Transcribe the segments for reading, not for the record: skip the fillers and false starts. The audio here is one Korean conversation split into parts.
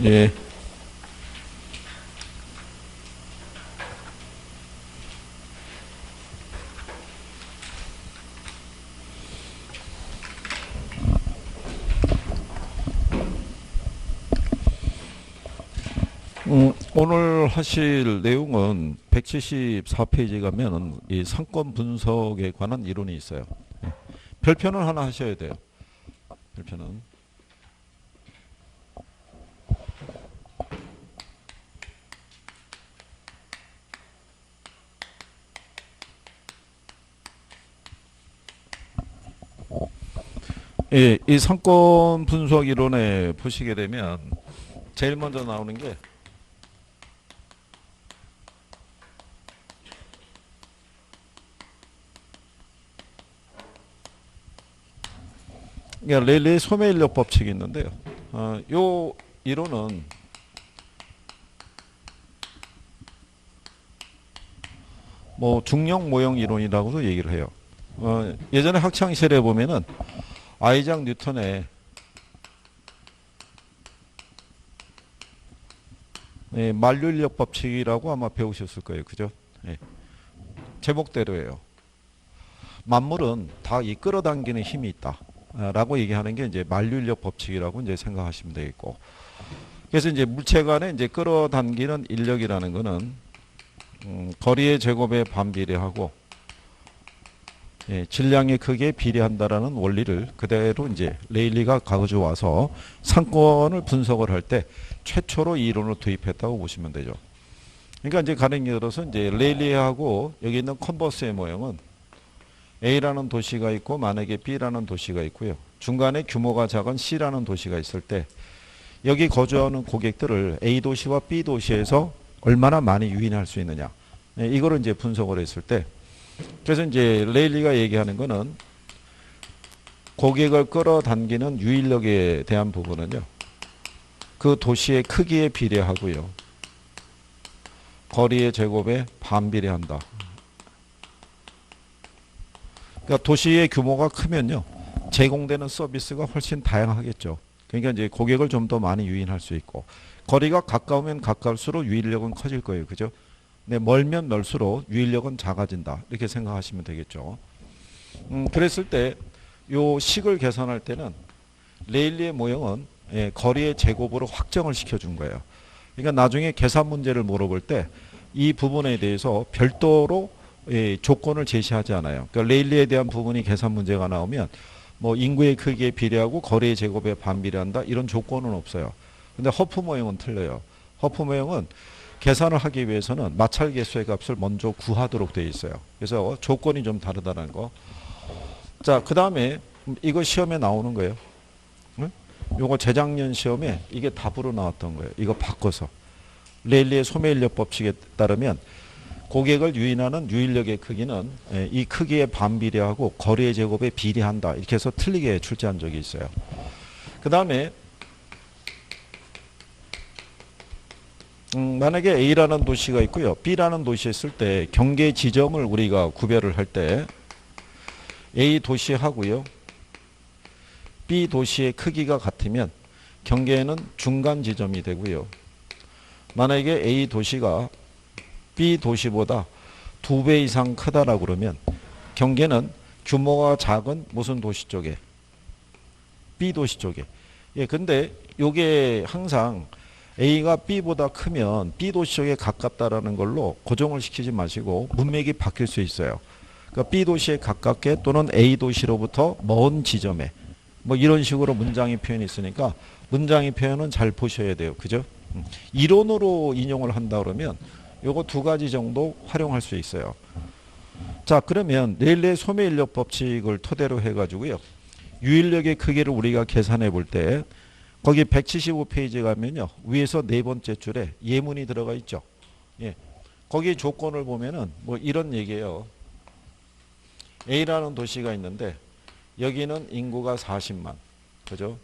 예. 오늘 하실 내용은 174페이지 가면 이 상권 분석에 관한 이론이 있어요. 예. 별표는 하나 하셔야 돼요. 별표는. 예, 이 상권 분석 이론에 보시게 되면 제일 먼저 나오는 게 레일리의 소매인력 법칙이 있는데요. 요 이론은 뭐 중력 모형 이론이라고도 얘기를 해요. 예전에 학창시절에 보면은 아이작 뉴턴의 만류인력 법칙이라고 아마 배우셨을 거예요. 그죠? 예. 제목대로예요. 만물은 다 이 끌어당기는 힘이 있다. 라고 얘기하는 게 이제 만류인력 법칙이라고 이제 생각하시면 되겠고. 그래서 이제 물체 간에 이제 끌어당기는 인력이라는 거는 거리의 제곱에 반비례하고 질량의 크기에 비례한다라는 원리를 그대로 이제 레일리가 가져와서 상권을 분석을 할 때 최초로 이 이론을 도입했다고 보시면 되죠. 그러니까 이제 가령 예를 들어서 이제 레일리하고 여기 있는 컨버스의 모형은 A라는 도시가 있고 만약에 B라는 도시가 있고요. 중간에 규모가 작은 C라는 도시가 있을 때 여기 거주하는 고객들을 A 도시와 B 도시에서 얼마나 많이 유인할 수 있느냐. 이거를 이제 분석을 했을 때 그래서 이제 레일리가 얘기하는 거는 고객을 끌어당기는 유인력에 대한 부분은요. 그 도시의 크기에 비례하고요. 거리의 제곱에 반비례한다. 그러니까 도시의 규모가 크면요. 제공되는 서비스가 훨씬 다양하겠죠. 그러니까 이제 고객을 좀 더 많이 유인할 수 있고 거리가 가까우면 가까울수록 유인력은 커질 거예요. 그죠? 네, 멀면 멀수록 유인력은 작아진다. 이렇게 생각하시면 되겠죠. 그랬을 때 요 식을 계산할 때는 레일리의 모형은 거리의 제곱으로 확정을 시켜준 거예요. 그러니까 나중에 계산 문제를 물어볼 때 이 부분에 대해서 별도로 조건을 제시하지 않아요. 그러니까 레일리에 대한 부분이 계산 문제가 나오면 뭐 인구의 크기에 비례하고 거리의 제곱에 반비례한다 이런 조건은 없어요. 근데 허프 모형은 틀려요. 허프 모형은 계산을 하기 위해서는 마찰 개수의 값을 먼저 구하도록 되어 있어요. 그래서 조건이 좀 다르다는 거. 자, 그 다음에 이거 시험에 나오는 거예요. 응? 요거 재작년 시험에 이게 답으로 나왔던 거예요. 이거 바꿔서. 레일리의 소매인력 법칙에 따르면 고객을 유인하는 유인력의 크기는 이 크기에 반비례하고 거리의 제곱에 비례한다. 이렇게 해서 틀리게 출제한 적이 있어요. 그 다음에 만약에 A라는 도시가 있고요. B라는 도시에 있을 때 경계 지점을 우리가 구별을 할 때 A 도시하고요. B 도시의 크기가 같으면 경계에는 중간 지점이 되고요. 만약에 A 도시가 B 도시보다 2배 이상 크다라고 그러면 경계는 규모가 작은 무슨 도시 쪽에? B 도시 쪽에. 예, 근데 요게 항상 A가 B보다 크면 B 도시 쪽에 가깝다라는 걸로 고정을 시키지 마시고 문맥이 바뀔 수 있어요. 그러니까 B 도시에 가깝게 또는 A 도시로부터 먼 지점에 뭐 이런 식으로 문장의 표현이 있으니까 문장의 표현은 잘 보셔야 돼요. 그죠? 이론으로 인용을 한다 그러면 요거 두 가지 정도 활용할 수 있어요. 자, 그러면 레일리의 소매인력 법칙을 토대로 해가지고요. 유인력의 크기를 우리가 계산해 볼 때 거기 175페이지에 가면요. 위에서 네 번째 줄에 예문이 들어가 있죠. 예. 거기 조건을 보면은 뭐 이런 얘기예요. A라는 도시가 있는데 여기는 인구가 40만. 그죠?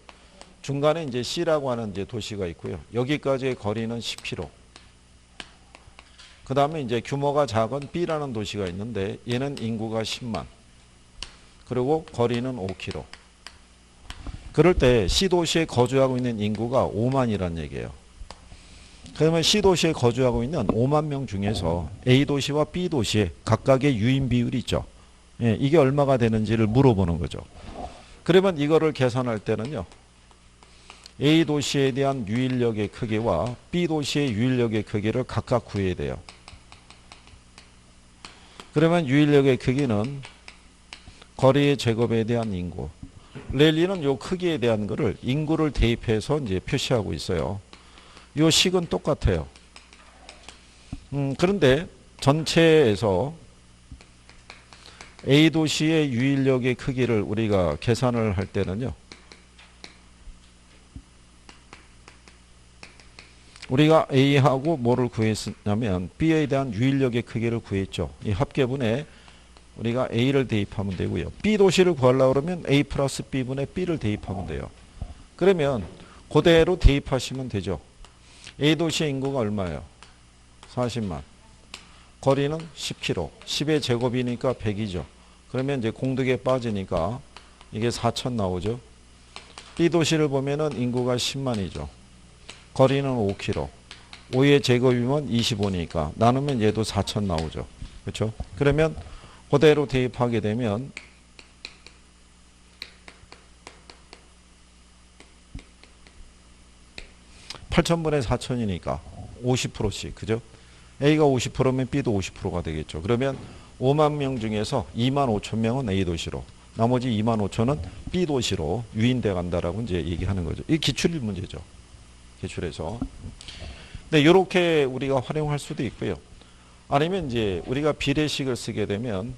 중간에 이제 C라고 하는 이제 도시가 있고요. 여기까지의 거리는 10km. 그 다음에 이제 규모가 작은 B라는 도시가 있는데 얘는 인구가 10만. 그리고 거리는 5km. 그럴 때 C도시에 거주하고 있는 인구가 5만이란 얘기예요. 그러면 C도시에 거주하고 있는 5만 명 중에서 A도시와 B도시에 각각의 유인 비율이 있죠. 예, 이게 얼마가 되는지를 물어보는 거죠. 그러면 이거를 계산할 때는요. A도시에 대한 유인력의 크기와 B도시의 유인력의 크기를 각각 구해야 돼요. 그러면 유인력의 크기는 거리의 제곱에 대한 인구. 랠리는 요 크기에 대한 거를 인구를 대입해서 이제 표시하고 있어요. 요 식은 똑같아요. 그런데 전체에서 A도시의 유인력의 크기를 우리가 계산을 할 때는요. 우리가 A하고 뭐를 구했냐면 B에 대한 유인력의 크기를 구했죠. 이 합계분에 우리가 A를 대입하면 되고요. B도시를 구하려고 그러면 A 플러스 B분의 B를 대입하면 돼요. 그러면 그대로 대입하시면 되죠. A도시의 인구가 얼마예요? 40만. 거리는 10km. 10의 제곱이니까 100이죠. 그러면 이제 공득에 빠지니까 이게 4천 나오죠. B도시를 보면은 인구가 10만이죠. 거리는 5km. 5의 제곱이면 25니까 나누면 얘도 4천 나오죠. 그렇죠? 그러면 그대로 대입하게 되면 8천분의 4천이니까 50%씩. 그죠? A가 50%면 B도 50%가 되겠죠. 그러면 5만 명 중에서 2만 5천 명은 A도시로, 나머지 2만 5천은 B도시로 유인돼 간다라고 이제 얘기하는 거죠. 이 기출일 문제죠. 기출에서. 근데 이렇게 우리가 활용할 수도 있고요. 아니면 이제 우리가 비례식을 쓰게 되면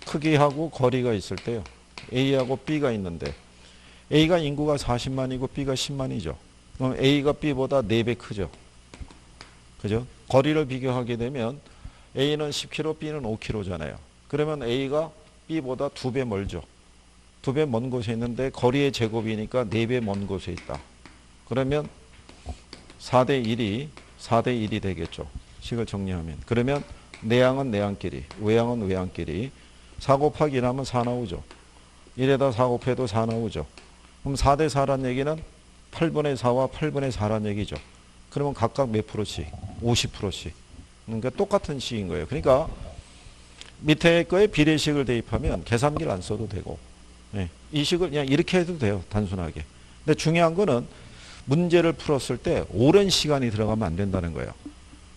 크기하고 거리가 있을 때요. A하고 B가 있는데 A가 인구가 40만이고 B가 10만이죠. 그럼 A가 B보다 4배 크죠. 그죠? 거리를 비교하게 되면 A는 10km, B는 5km잖아요. 그러면 A가 B보다 2배 멀죠. 2배 먼 곳에 있는데 거리의 제곱이니까 4배 먼 곳에 있다. 그러면 4대 1이 되겠죠. 식을 정리하면. 그러면 내항은 내항끼리, 외항은 외항끼리. 4 곱하기 1하면 4 나오죠. 1에다 4 곱해도 4 나오죠. 그럼 4대 4란 얘기는 8분의 4와 8분의 4란 얘기죠. 그러면 각각 몇 프로씩? 50%씩. 그러니까 똑같은 식인 거예요. 그러니까 밑에 거에 비례식을 대입하면 계산기를 안 써도 되고, 예, 이 식을 그냥 이렇게 해도 돼요. 단순하게. 근데 중요한 거는 문제를 풀었을 때 오랜 시간이 들어가면 안 된다는 거예요.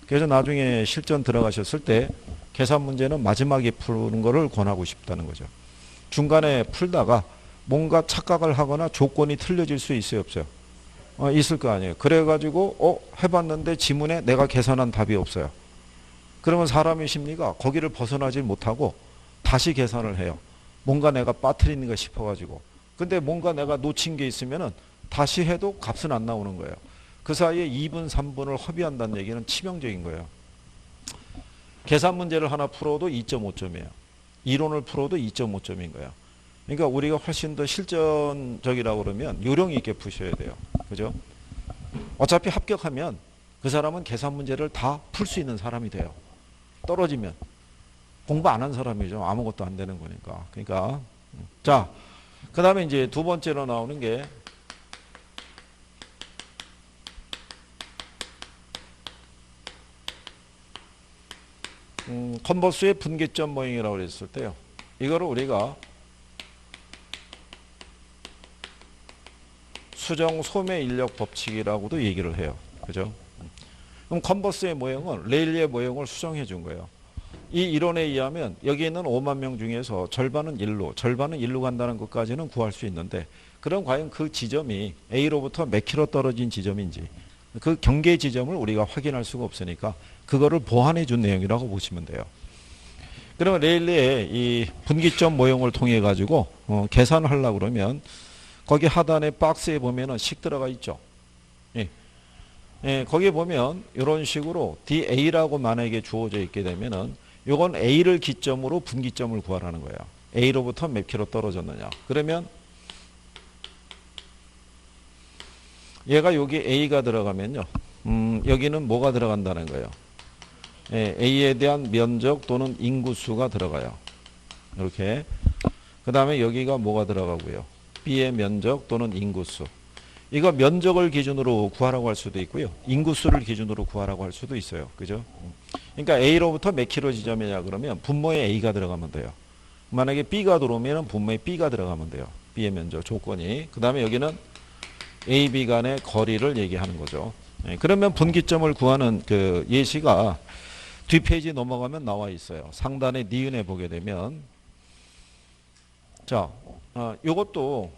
그래서 나중에 실전 들어가셨을 때 계산 문제는 마지막에 푸는 거를 권하고 싶다는 거죠. 중간에 풀다가 뭔가 착각을 하거나 조건이 틀려질 수 있어요, 없어요? 있을 거 아니에요. 그래가지고 해봤는데 지문에 내가 계산한 답이 없어요. 그러면 사람이십니까? 거기를 벗어나지 못하고 다시 계산을 해요. 뭔가 내가 빠뜨리는가 싶어가지고. 근데 뭔가 내가 놓친 게 있으면은 다시 해도 값은 안 나오는 거예요. 그 사이에 2분, 3분을 허비한다는 얘기는 치명적인 거예요. 계산 문제를 하나 풀어도 2.5점이에요. 이론을 풀어도 2.5점인 거예요. 그러니까 우리가 훨씬 더 실전적이라고 그러면 요령 있게 푸셔야 돼요. 그죠? 어차피 합격하면 그 사람은 계산 문제를 다 풀 수 있는 사람이 돼요. 떨어지면 공부 안 한 사람이죠. 아무것도 안 되는 거니까. 그러니까 자, 그 다음에 이제 두 번째로 나오는 게 컨버스의 분기점 모형이라고 그랬을 때요. 이거를 우리가 수정 소매 인력 법칙이라고도 얘기를 해요. 그죠? 그럼 컨버스의 모형은 레일리의 모형을 수정해 준 거예요. 이 이론에 의하면 여기 있는 5만 명 중에서 절반은 일로 간다는 것까지는 구할 수 있는데, 그럼 과연 그 지점이 A로부터 몇 킬로 떨어진 지점인지 그 경계 지점을 우리가 확인할 수가 없으니까 그거를 보완해 준 내용이라고 보시면 돼요. 그러면 레일리의 이 분기점 모형을 통해 가지고 계산을 하려고 그러면 거기 하단에 박스에 보면은 식 들어가 있죠. 예. 예, 거기에 보면 이런 식으로 DA라고 만약에 주어져 있게 되면은 요건 A를 기점으로 분기점을 구하라는 거예요. A로부터 몇 킬로 떨어졌느냐. 그러면 얘가 여기 A가 들어가면요. 여기는 뭐가 들어간다는 거예요. 예, A에 대한 면적 또는 인구수가 들어가요. 이렇게. 그 다음에 여기가 뭐가 들어가고요. B의 면적 또는 인구수. 이거 면적을 기준으로 구하라고 할 수도 있고요. 인구수를 기준으로 구하라고 할 수도 있어요. 그죠? 그러니까 A로부터 몇 킬로 지점이냐 그러면 분모에 A가 들어가면 돼요. 만약에 B가 들어오면 분모에 B가 들어가면 돼요. B의 면적 조건이. 그 다음에 여기는 A, B 간의 거리를 얘기하는 거죠. 그러면 분기점을 구하는 그 예시가 뒷페이지 넘어가면 나와 있어요. 상단에 니은에 보게 되면 자, 요것도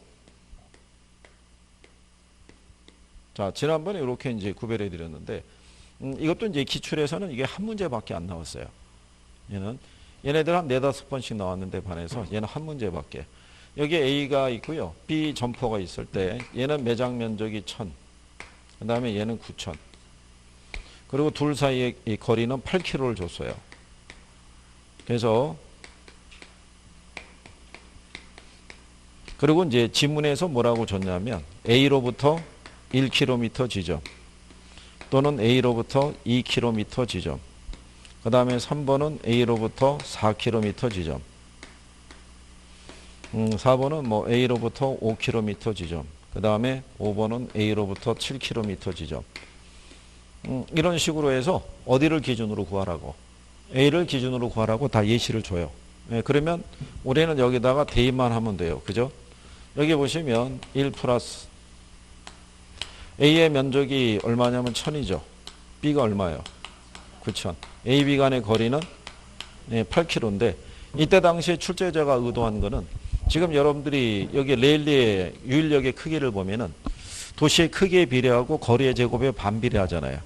자, 지난번에 이렇게 이제 구별해 드렸는데 이것도 이제 기출에서는 이게 한 문제밖에 안 나왔어요. 얘네들 한 네다섯 번씩 나왔는데 반해서 얘는 한 문제밖에. 여기 A가 있고요. B 점포가 있을 때 얘는 매장 면적이 1000. 그다음에 얘는 9000. 그리고 둘 사이의 이 거리는 8km를 줬어요. 그래서 그리고 이제 지문에서 뭐라고 줬냐면 A로부터 1km 지점 또는 A로부터 2km 지점 그 다음에 3번은 A로부터 4km 지점 4번은 뭐 A로부터 5km 지점 그 다음에 5번은 A로부터 7km 지점 이런 식으로 해서 어디를 기준으로 구하라고 A를 기준으로 구하라고 다 예시를 줘요. 그러면 우리는 여기다가 대입만 하면 돼요. 그죠? 여기 보시면 1 플러스 A의 면적이 얼마냐면 1000이죠. B가 얼마예요? 9000. A, B 간의 거리는 8km인데 이때 당시에 출제자가 의도한 거는 지금 여러분들이 여기 레일리의 유인력의 크기를 보면은 도시의 크기에 비례하고 거리의 제곱에 반비례하잖아요.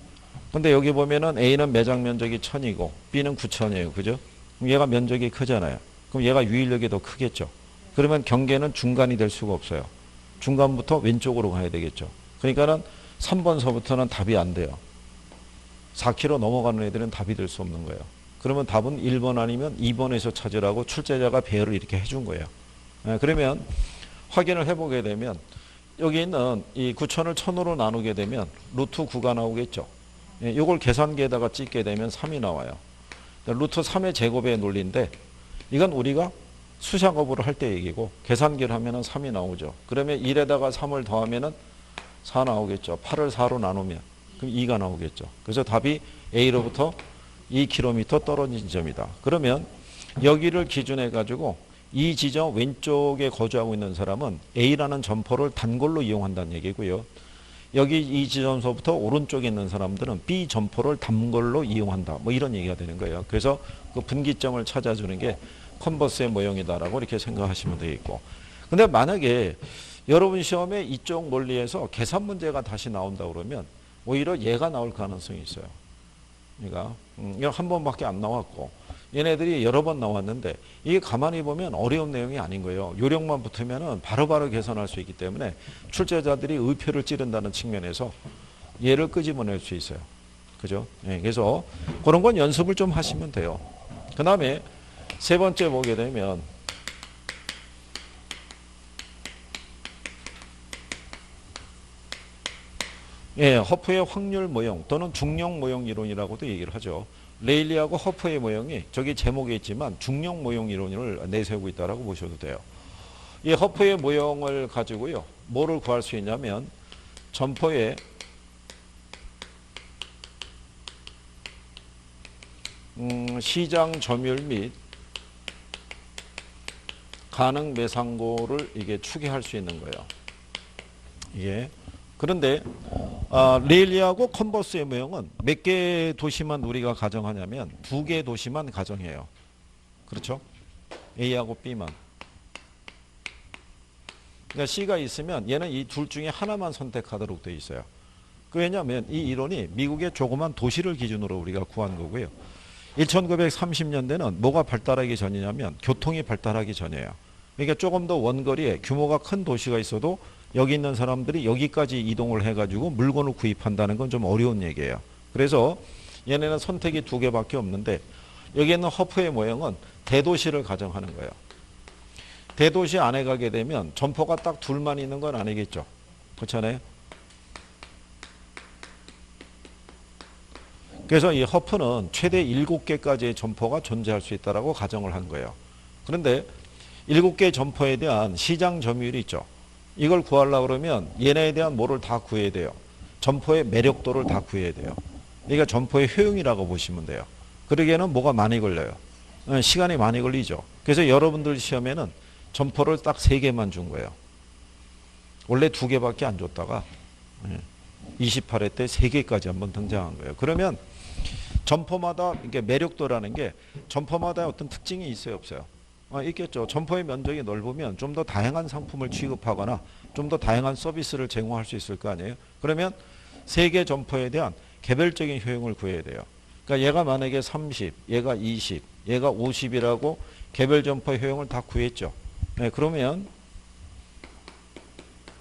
근데 여기 보면은 A는 매장 면적이 1000이고 B는 9000이에요. 그죠? 그럼 얘가 면적이 크잖아요. 그럼 얘가 유인력이 더 크겠죠. 그러면 경계는 중간이 될 수가 없어요. 중간부터 왼쪽으로 가야 되겠죠. 그러니까는 3번서부터는 답이 안 돼요. 4km 넘어가는 애들은 답이 될 수 없는 거예요. 그러면 답은 1번 아니면 2번에서 찾으라고 출제자가 배열을 이렇게 해준 거예요. 그러면 확인을 해보게 되면 여기 있는 이 9000을 1000으로 나누게 되면 루트 9가 나오겠죠. 이걸 계산기에다가 찍게 되면 3이 나와요. 루트 3의 제곱의 논리인데 이건 우리가 수작업으로 할 때 얘기고 계산기를 하면은 3이 나오죠. 그러면 1에다가 3을 더하면은 4 나오겠죠. 8을 4로 나누면 그럼 2가 나오겠죠. 그래서 답이 A로부터 2km 떨어진 지점이다. 그러면 여기를 기준해 가지고 이 지점 왼쪽에 거주하고 있는 사람은 A라는 점포를 단골로 이용한다는 얘기고요. 여기 이 지점서부터 오른쪽에 있는 사람들은 B 점포를 단골로 이용한다. 뭐 이런 얘기가 되는 거예요. 그래서 그 분기점을 찾아주는 게 컨버스의 모형이다라고 이렇게 생각하시면 되겠고. 근데 만약에 여러분 시험에 이쪽 논리에서 계산 문제가 다시 나온다 그러면 오히려 얘가 나올 가능성이 있어요. 그러니까 이거 한 번밖에 안 나왔고 얘네들이 여러 번 나왔는데 이게 가만히 보면 어려운 내용이 아닌 거예요. 요령만 붙으면은 바로바로 계산할 수 있기 때문에 출제자들이 의표를 찌른다는 측면에서 얘를 끄집어낼 수 있어요. 그죠? 그래서 그런 건 연습을 좀 하시면 돼요. 그 다음에 세 번째 보게 되면 허프의 확률 모형 또는 중력 모형 이론이라고도 얘기를 하죠. 레일리하고 허프의 모형이 저기 제목에 있지만 중력 모형 이론을 내세우고 있다고 보셔도 돼요. 이 허프의 모형을 가지고요. 뭐를 구할 수 있냐면 점포의 시장 점유율 및 가능 매상고를 이게 추계할 수 있는 거예요. 이게 그런데 레일리하고 컨버스의 모형은 몇 개의 도시만 우리가 가정하냐면 2개의 도시만 가정해요. 그렇죠? A하고 B만. 그러니까 C가 있으면 얘는 이 둘 중에 하나만 선택하도록 되어 있어요. 왜냐하면 이 이론이 미국의 조그만 도시를 기준으로 우리가 구한 거고요. 1930년대는 뭐가 발달하기 전이냐면 교통이 발달하기 전이에요. 그러니까 조금 더 원거리에 규모가 큰 도시가 있어도 여기 있는 사람들이 여기까지 이동을 해가지고 물건을 구입한다는 건 좀 어려운 얘기예요. 그래서 얘네는 선택이 2개밖에 없는데 여기 있는 허프의 모형은 대도시를 가정하는 거예요. 대도시 안에 가게 되면 점포가 딱 둘만 있는 건 아니겠죠. 그렇잖아요. 그래서 이 허프는 최대 7개까지의 점포가 존재할 수 있다고 가정을 한 거예요. 그런데 7개의 점포에 대한 시장 점유율이 있죠. 이걸 구하려고 그러면 얘네에 대한 뭐를 다 구해야 돼요. 점포의 매력도를 다 구해야 돼요. 그러니까 점포의 효용이라고 보시면 돼요. 그러기에는 뭐가 많이 걸려요. 시간이 많이 걸리죠. 그래서 여러분들 시험에는 점포를 딱 3개만 준 거예요. 원래 2개밖에 안 줬다가 28회 때 3개까지 한번 등장한 거예요. 그러면 점포마다 이게 매력도라는 게 점포마다 어떤 특징이 있어요, 없어요? 있겠죠. 점포의 면적이 넓으면 좀 더 다양한 상품을 취급하거나 좀 더 다양한 서비스를 제공할 수 있을 거 아니에요. 그러면 3개 점포에 대한 개별적인 효용을 구해야 돼요. 그러니까 얘가 만약에 30, 얘가 20, 얘가 50이라고 개별 점포 효용을 다 구했죠. 네, 그러면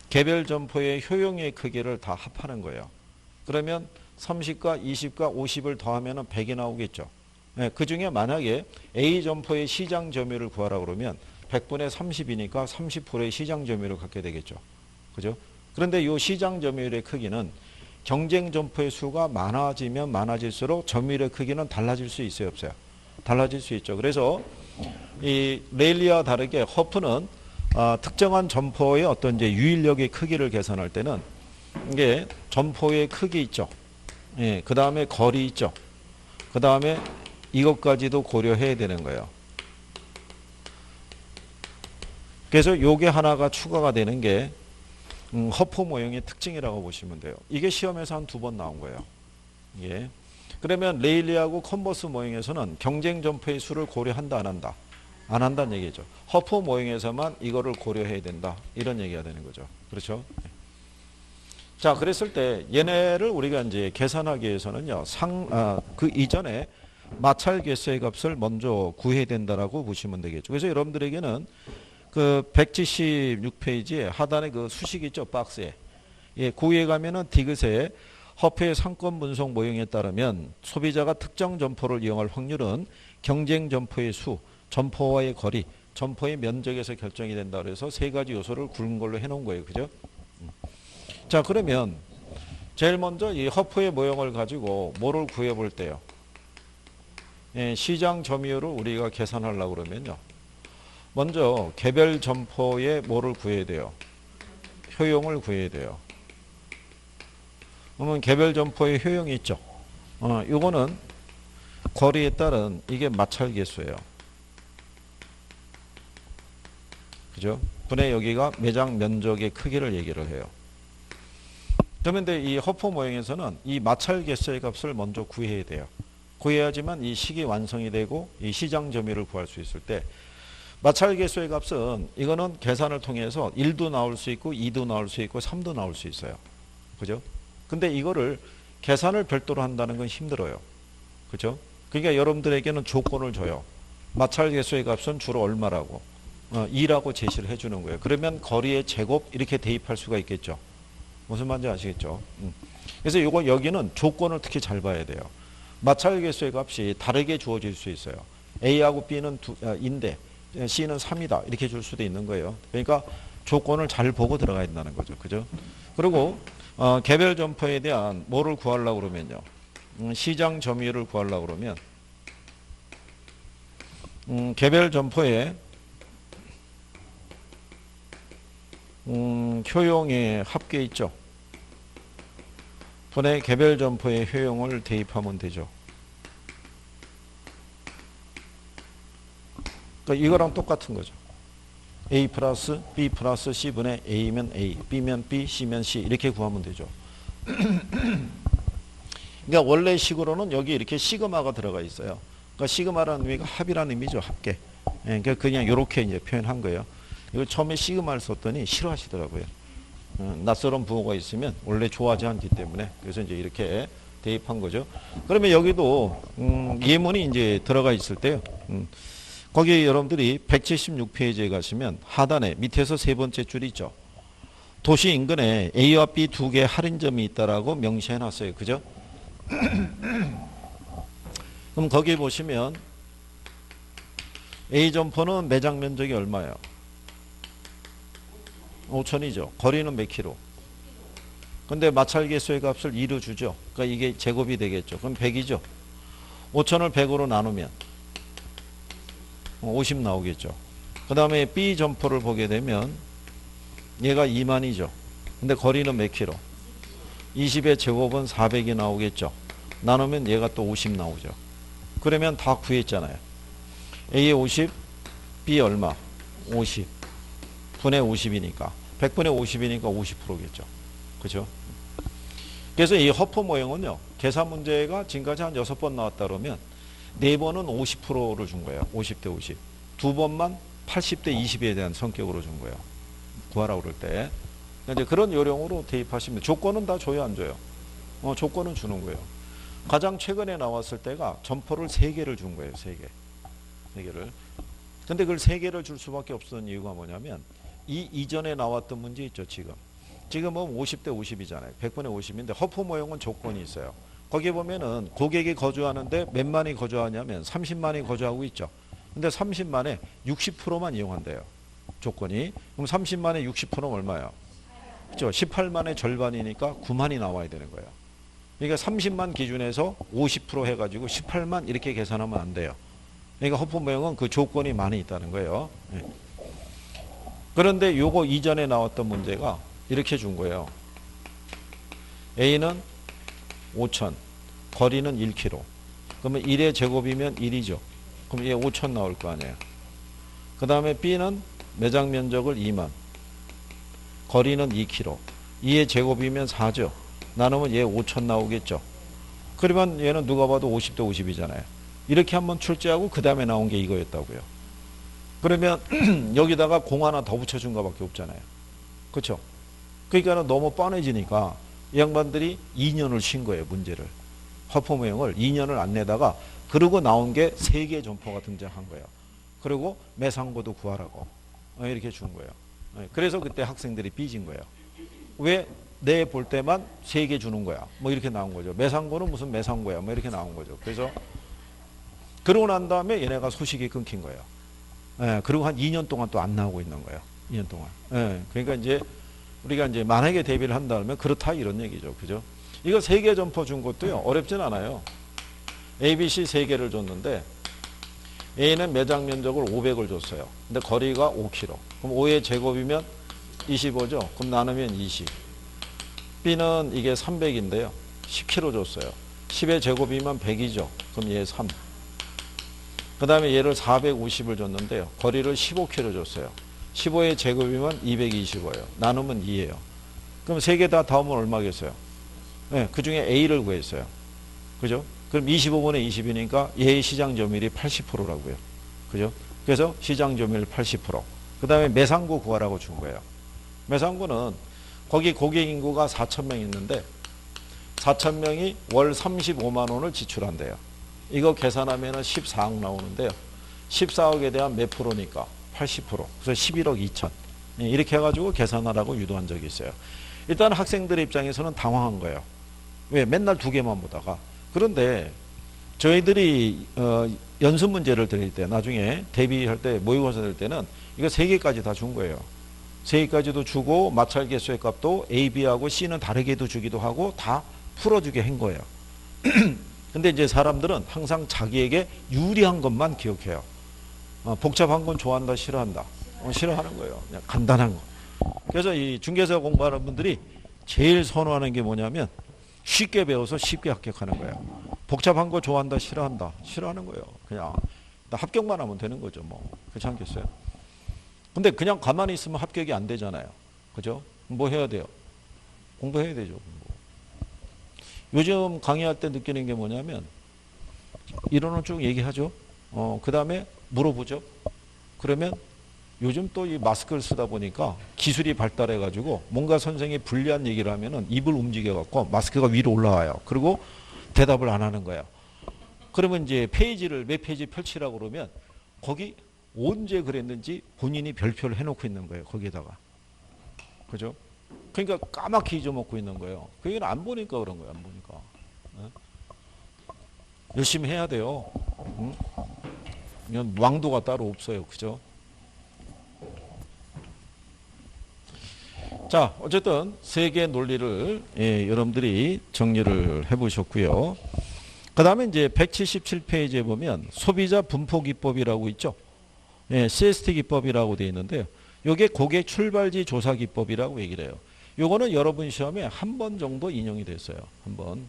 개별 점포의 효용의 크기를 다 합하는 거예요. 그러면 30과 20과 50을 더하면 100이 나오겠죠. 네, 그 중에 만약에 A 점포의 시장 점유율을 구하라 그러면 100분의 30이니까 30%의 시장 점유율을 갖게 되겠죠. 그죠? 그런데 이 시장 점유율의 크기는 경쟁 점포의 수가 많아지면 많아질수록 점유율의 크기는 달라질 수 있어요, 없어요? 달라질 수 있죠. 그래서 이 레일리와 다르게 허프는 특정한 점포의 어떤 이제 유인력의 크기를 계산할 때는 이게 점포의 크기 있죠. 예, 그 다음에 거리 있죠. 그 다음에 이것까지도 고려해야 되는 거예요. 그래서 요게 하나가 추가가 되는 게 허프 모형의 특징이라고 보시면 돼요. 이게 시험에서 한 2번 나온 거예요. 예. 그러면 레일리하고 컨버스 모형에서는 경쟁 점포의 수를 고려한다, 안 한다? 안 한다는 얘기죠. 허프 모형에서만 이거를 고려해야 된다. 이런 얘기가 되는 거죠. 그렇죠? 자, 그랬을 때 얘네를 우리가 이제 계산하기 위해서는요. 그 이전에 마찰 개수의 값을 먼저 구해야 된다라고 보시면 되겠죠. 그래서 여러분들에게는 그 176페이지에 하단에 그 수식 있죠, 박스에. 예, 거기에 가면은 디귿에 허프의 상권 분석 모형에 따르면 소비자가 특정 점포를 이용할 확률은 경쟁 점포의 수, 점포와의 거리, 점포의 면적에서 결정이 된다 그래서 3가지 요소를 구른 걸로 해놓은 거예요. 그죠? 자, 그러면 제일 먼저 이 허프의 모형을 가지고 뭐를 구해볼 때요. 예, 시장 점유율을 우리가 계산하려고 그러면요. 먼저 개별 점포의 뭐를 구해야 돼요? 효용을 구해야 돼요. 그러면 개별 점포의 효용이 있죠. 요거는 거리에 따른 이게 마찰 개수예요. 그죠? 분의 여기가 매장 면적의 크기를 얘기를 해요. 그러면 이 허프 모형에서는 이 마찰 개수의 값을 먼저 구해야 돼요. 구해야지만 이 식이 완성이 되고 이 시장 점유율을 구할 수 있을 때 마찰 개수의 값은 이거는 계산을 통해서 1도 나올 수 있고 2도 나올 수 있고 3도 나올 수 있어요. 그죠? 근데 이거를 계산을 별도로 한다는 건 힘들어요. 그죠? 그러니까 여러분들에게는 조건을 줘요. 마찰 개수의 값은 주로 얼마라고? 2라고 제시를 해주는 거예요. 그러면 거리의 제곱 이렇게 대입할 수가 있겠죠. 무슨 말인지 아시겠죠? 그래서 이거 여기는 조건을 특히 잘 봐야 돼요. 마찰 개수의 값이 다르게 주어질 수 있어요. A하고 B는 2인데 C는 3이다. 이렇게 줄 수도 있는 거예요. 그러니까 조건을 잘 보고 들어가야 된다는 거죠. 그죠? 그리고 개별 점포에 대한 뭐를 구하려고 그러면요. 시장 점유율을 구하려고 그러면 개별 점포에 효용의 합계 있죠. 분의 개별 점포의 효용을 대입하면 되죠. 그러니까 이거랑 똑같은 거죠. A 플러스 B 플러스 C분의 A면 A, B면 B, C면 C 이렇게 구하면 되죠. 그러니까 원래 식으로는 여기 이렇게 시그마가 들어가 있어요. 그러니까 시그마라는 의미가 합이라는 의미죠. 합계. 그러니까 그냥 이렇게 이제 표현한 거예요. 이거 처음에 시그마를 썼더니 싫어하시더라고요. 낯설은 부호가 있으면 원래 좋아하지 않기 때문에 그래서 이제 이렇게 대입한 거죠. 그러면 여기도 예문이 이제 들어가 있을 때요. 거기 여러분들이 176페이지에 가시면 하단에 밑에서 3번째 줄 있죠. 도시 인근에 A와 B 2개 할인점이 있다라고 명시해 놨어요. 그죠? 그럼 거기 보시면 A 점포는 매장 면적이 얼마예요? 5천이죠. 거리는 몇 킬로? 근데 마찰 개수의 값을 2로 주죠. 그러니까 이게 제곱이 되겠죠. 그럼 100이죠. 5천을 100으로 나누면 50 나오겠죠. 그 다음에 B 점포를 보게 되면 얘가 2만이죠. 근데 거리는 몇 킬로? 20의 제곱은 400이 나오겠죠. 나누면 얘가 또 50 나오죠. 그러면 다 구했잖아요. A의 50, B 얼마? 50. 분의 50이니까. 100분의 50이니까 50%겠죠. 그죠? 그래서 이 허프 모형은요, 계산 문제가 지금까지 한 6번 나왔다 그러면 4번은 50%를 준 거예요. 50대 50. 2번만 80대 20에 대한 성격으로 준 거예요. 구하라고 그럴 때. 이제 그런 요령으로 대입하시면 조건은 다 줘요, 안 줘요? 조건은 주는 거예요. 가장 최근에 나왔을 때가 점포를 3개를 준 거예요. 3개. 3개를. 근데 그걸 3개를 줄 수밖에 없었던 이유가 뭐냐면 이 이전에 나왔던 문제 있죠, 지금. 지금은 50대 50이잖아요. 100분의 50인데 허프 모형은 조건이 있어요. 거기 보면은 고객이 거주하는데 몇만이 거주하냐면 30만이 거주하고 있죠. 근데 30만에 60%만 이용한대요. 조건이. 그럼 30만에 60%는 얼마예요? 그렇죠. 18만의 절반이니까 9만이 나와야 되는 거예요. 그러니까 30만 기준에서 50% 해가지고 18만 이렇게 계산하면 안 돼요. 그러니까 허프 모형은 그 조건이 많이 있다는 거예요. 네. 그런데 요거 이전에 나왔던 문제가 이렇게 준 거예요. A는 5천, 거리는 1km. 그러면 1의 제곱이면 1이죠. 그럼 얘 5천 나올 거 아니에요. 그 다음에 B는 매장 면적을 2만, 거리는 2km. 2의 제곱이면 4죠. 나누면 얘 5천 나오겠죠. 그러면 얘는 누가 봐도 50대 50이잖아요. 이렇게 한번 출제하고 그 다음에 나온 게 이거였다고요. 그러면 여기다가 공 하나 더 붙여준 것밖에 없잖아요. 그렇죠? 그러니까 너무 뻔해지니까 이 양반들이 2년을 쉰 거예요, 문제를. 허프 모형을 2년을 안 내다가 그러고 나온 게 3개의 점포가 등장한 거예요. 그리고 매상고도 구하라고 이렇게 준 거예요. 그래서 그때 학생들이 삐진 거예요. 왜 내 볼 때만 3개 주는 거야? 뭐 이렇게 나온 거죠. 매상고는 무슨 매상고야? 뭐 이렇게 나온 거죠. 그래서 그러고 난 다음에 얘네가 소식이 끊긴 거예요. 그리고 한 2년 동안 또 안 나오고 있는 거예요. 2년 동안. 그러니까 이제 우리가 이제 만약에 대비를 한다면 그렇다 이런 얘기죠. 그죠? 이거 3개 점포 준 것도요, 어렵진 않아요. A, B, C 3개를 줬는데 A는 매장 면적을 500을 줬어요. 근데 거리가 5km. 그럼 5의 제곱이면 25죠. 그럼 나누면 20. B는 이게 300인데요. 10km 줬어요. 10의 제곱이면 100이죠. 그럼 얘 3. 그 다음에 얘를 450을 줬는데요. 거리를 15km 줬어요. 15의 제곱이면 225예요. 나누면 2예요. 그럼 3개 다 더하면 얼마겠어요? 네, 그 중에 A를 구했어요. 그죠? 그럼 25분의 20이니까 얘의 시장 점유율이 80%라고요. 그죠? 그래서 시장 점유율 80%. 그 다음에 매상고 구하라고 준 거예요. 매상고는 거기 고객 인구가 4,000명 있는데 4,000명이 월 35만 원을 지출한대요. 이거 계산하면 14억 나오는데요. 14억에 대한 몇 프로니까? 80%. 그래서 11억 2천. 이렇게 해가지고 계산하라고 유도한 적이 있어요. 일단 학생들 입장에서는 당황한 거예요. 왜? 맨날 2개만 보다가. 그런데 저희들이 연습 문제를 드릴 때 나중에 대비할 때 모의고사 될 때는 이거 3개까지 다 준 거예요. 3개까지도 주고 마찰 개수의 값도 A, B하고 C는 다르게도 주기도 하고 다 풀어주게 한 거예요. 근데 이제 사람들은 항상 자기에게 유리한 것만 기억해요. 복잡한 건 좋아한다, 싫어한다. 싫어하는 거예요. 그냥 간단한 거. 그래서 이 중개사 공부하는 분들이 제일 선호하는 게 뭐냐면 쉽게 배워서 쉽게 합격하는 거예요. 복잡한 거 좋아한다, 싫어한다. 싫어하는 거예요. 그냥 합격만 하면 되는 거죠. 뭐 그렇지 않겠어요? 근데 그냥 가만히 있으면 합격이 안 되잖아요. 그죠? 뭐 해야 돼요? 공부해야 되죠. 요즘 강의할 때 느끼는 게 뭐냐면 이론을 쭉 얘기하죠. 그 다음에 물어보죠. 그러면 요즘 또 이 마스크를 쓰다 보니까 기술이 발달해 가지고 뭔가 선생이 불리한 얘기를 하면은 입을 움직여 갖고 마스크가 위로 올라와요. 그리고 대답을 안 하는 거예요. 그러면 이제 페이지를 몇 페이지 펼치라고 그러면 거기 언제 그랬는지 본인이 별표를 해놓고 있는 거예요. 거기에다가. 그죠? 그러니까 까맣게 잊어먹고 있는 거예요. 그 얘기는 안 보니까 그런 거예요. 안 보니까. 열심히 해야 돼요. 이건 왕도가 따로 없어요. 그죠? 자, 어쨌든 세 개의 논리를 여러분들이 정리를 해보셨고요. 그 다음에 이제 177페이지에 보면 소비자 분포 기법이라고 있죠. CST 기법이라고 되어 있는데요. 요게 고객 출발지 조사 기법이라고 얘기를 해요. 요거는 여러분 시험에 한 번 정도 인용이 됐어요. 한 번.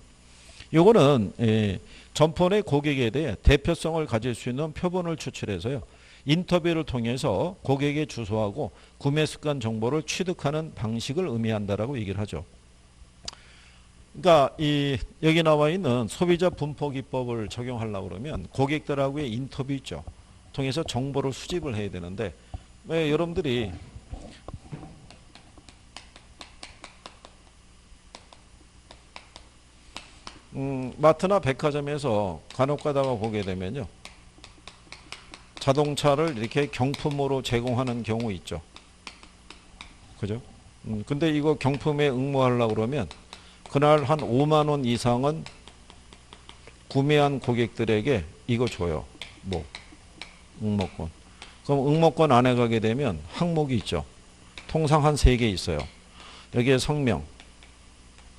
요거는 점포 내 고객에 대해 대표성을 가질 수 있는 표본을 추출해서요. 인터뷰를 통해서 고객의 주소하고 구매 습관 정보를 취득하는 방식을 의미한다라고 얘기를 하죠. 그러니까 여기 나와 있는 소비자 분포 기법을 적용하려고 그러면 고객들하고의 인터뷰 있죠. 통해서 정보를 수집을 해야 되는데 왜 여러분들이 마트나 백화점에서 간혹 가다가 보게 되면요. 자동차를 이렇게 경품으로 제공하는 경우 있죠. 그죠? 근데 이거 경품에 응모하려고 그러면 그날 한 5만 원 이상은 구매한 고객들에게 이거 줘요. 뭐 응모권. 그럼 응모권 안에 가게 되면 항목이 있죠. 통상 한 3개 있어요. 여기에 성명,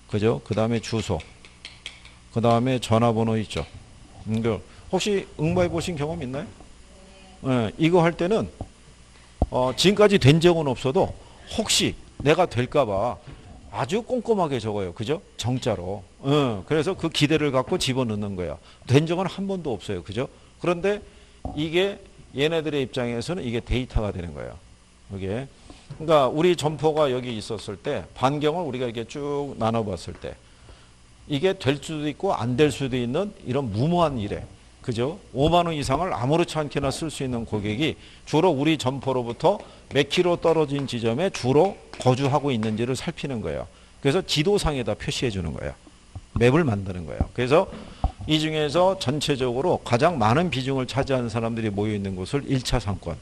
그죠? 그 다음에 주소, 그 다음에 전화번호 있죠. 혹시 응모해 보신 경험 있나요? 네, 이거 할 때는 지금까지 된 적은 없어도 혹시 내가 될까봐 아주 꼼꼼하게 적어요. 그죠? 정자로. 그래서 그 기대를 갖고 집어넣는 거야. 된 적은 한 번도 없어요. 그죠? 그런데 이게 얘네들의 입장에서는 이게 데이터가 되는 거예요. 이게. 그러니까 우리 점포가 여기 있었을 때 반경을 우리가 이렇게 쭉 나눠봤을 때 이게 될 수도 있고 안 될 수도 있는 이런 무모한 일에 그죠? 5만 원 이상을 아무렇지 않게나 쓸 수 있는 고객이 주로 우리 점포로부터 몇 킬로 떨어진 지점에 주로 거주하고 있는지를 살피는 거예요. 그래서 지도상에다 표시해 주는 거예요. 맵을 만드는 거예요. 그래서 이 중에서 전체적으로 가장 많은 비중을 차지하는 사람들이 모여 있는 곳을 1차 상권.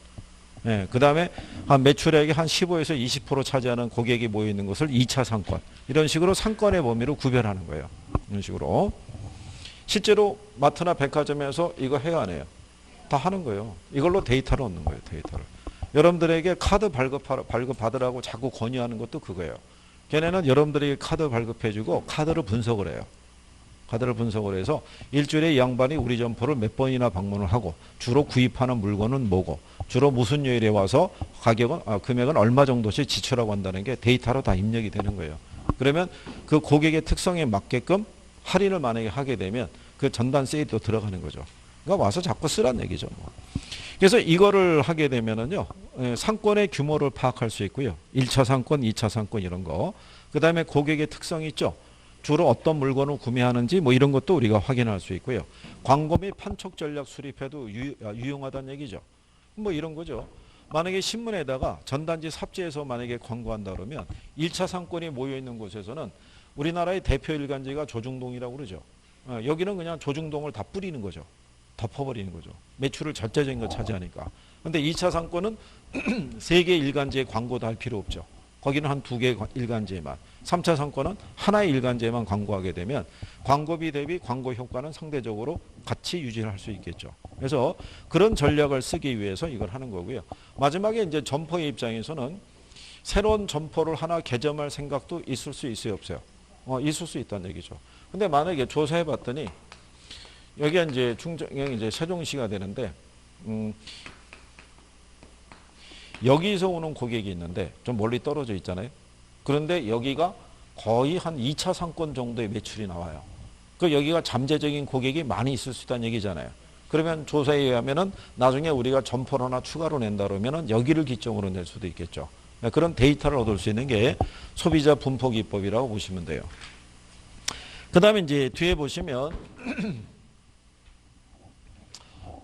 예, 그 다음에 한 매출액의 한 15에서 20% 차지하는 고객이 모여 있는 곳을 2차 상권. 이런 식으로 상권의 범위로 구별하는 거예요. 이런 식으로. 실제로 마트나 백화점에서 이거 해야 안 해요? 다 하는 거예요. 이걸로 데이터를 얻는 거예요. 데이터를. 여러분들에게 카드 발급받으라고 자꾸 권유하는 것도 그거예요. 걔네는 여러분들에게 카드 발급해주고 카드를 분석을 해요. 카드를 분석을 해서 일주일에 이 양반이 우리 점포를 몇 번이나 방문을 하고 주로 구입하는 물건은 뭐고 주로 무슨 요일에 와서 금액은 얼마 정도씩 지출하고 한다는 게 데이터로 다 입력이 되는 거예요. 그러면 그 고객의 특성에 맞게끔 할인을 만약에 하게 되면 그 전단 세일도 들어가는 거죠. 그러니까 와서 자꾸 쓰란 얘기죠. 그래서 이거를 하게 되면은요, 상권의 규모를 파악할 수 있고요. 1차 상권, 2차 상권 이런 거. 그 다음에 고객의 특성이 있죠. 주로 어떤 물건을 구매하는지 뭐 이런 것도 우리가 확인할 수 있고요. 광고 및 판촉 전략 수립해도 유용하다는 얘기죠. 뭐 이런 거죠. 만약에 신문에다가 전단지 삽지해서 만약에 광고한다 그러면 1차 상권이 모여있는 곳에서는 우리나라의 대표 일간지가 조중동이라고 그러죠. 여기는 그냥 조중동을 다 뿌리는 거죠. 덮어버리는 거죠. 매출을 절대적인 걸 차지하니까. 근데 2차 상권은 3개 일간지에 광고도 할 필요 없죠. 거기는 한 2개 일간지에만. 3차 상권은 하나의 일간지에만 광고하게 되면 광고비 대비 광고 효과는 상대적으로 같이 유지를 할 수 있겠죠. 그래서 그런 전략을 쓰기 위해서 이걸 하는 거고요. 마지막에 이제 점포의 입장에서는 새로운 점포를 하나 개점할 생각도 있을 수 있어요, 없어요? 있을 수 있다는 얘기죠. 근데 만약에 조사해 봤더니 여기가 이제 충정이 이제 세종시가 되는데 여기서 오는 고객이 있는데 좀 멀리 떨어져 있잖아요. 그런데 여기가 거의 한 2차 상권 정도의 매출이 나와요. 그 여기가 잠재적인 고객이 많이 있을 수 있다는 얘기잖아요. 그러면 조사에 의하면은 나중에 우리가 점포를 하나 추가로 낸다 그러면은 여기를 기점으로 낼 수도 있겠죠. 그런 데이터를 얻을 수 있는 게 소비자 분포 기법이라고 보시면 돼요. 그 다음에 이제 뒤에 보시면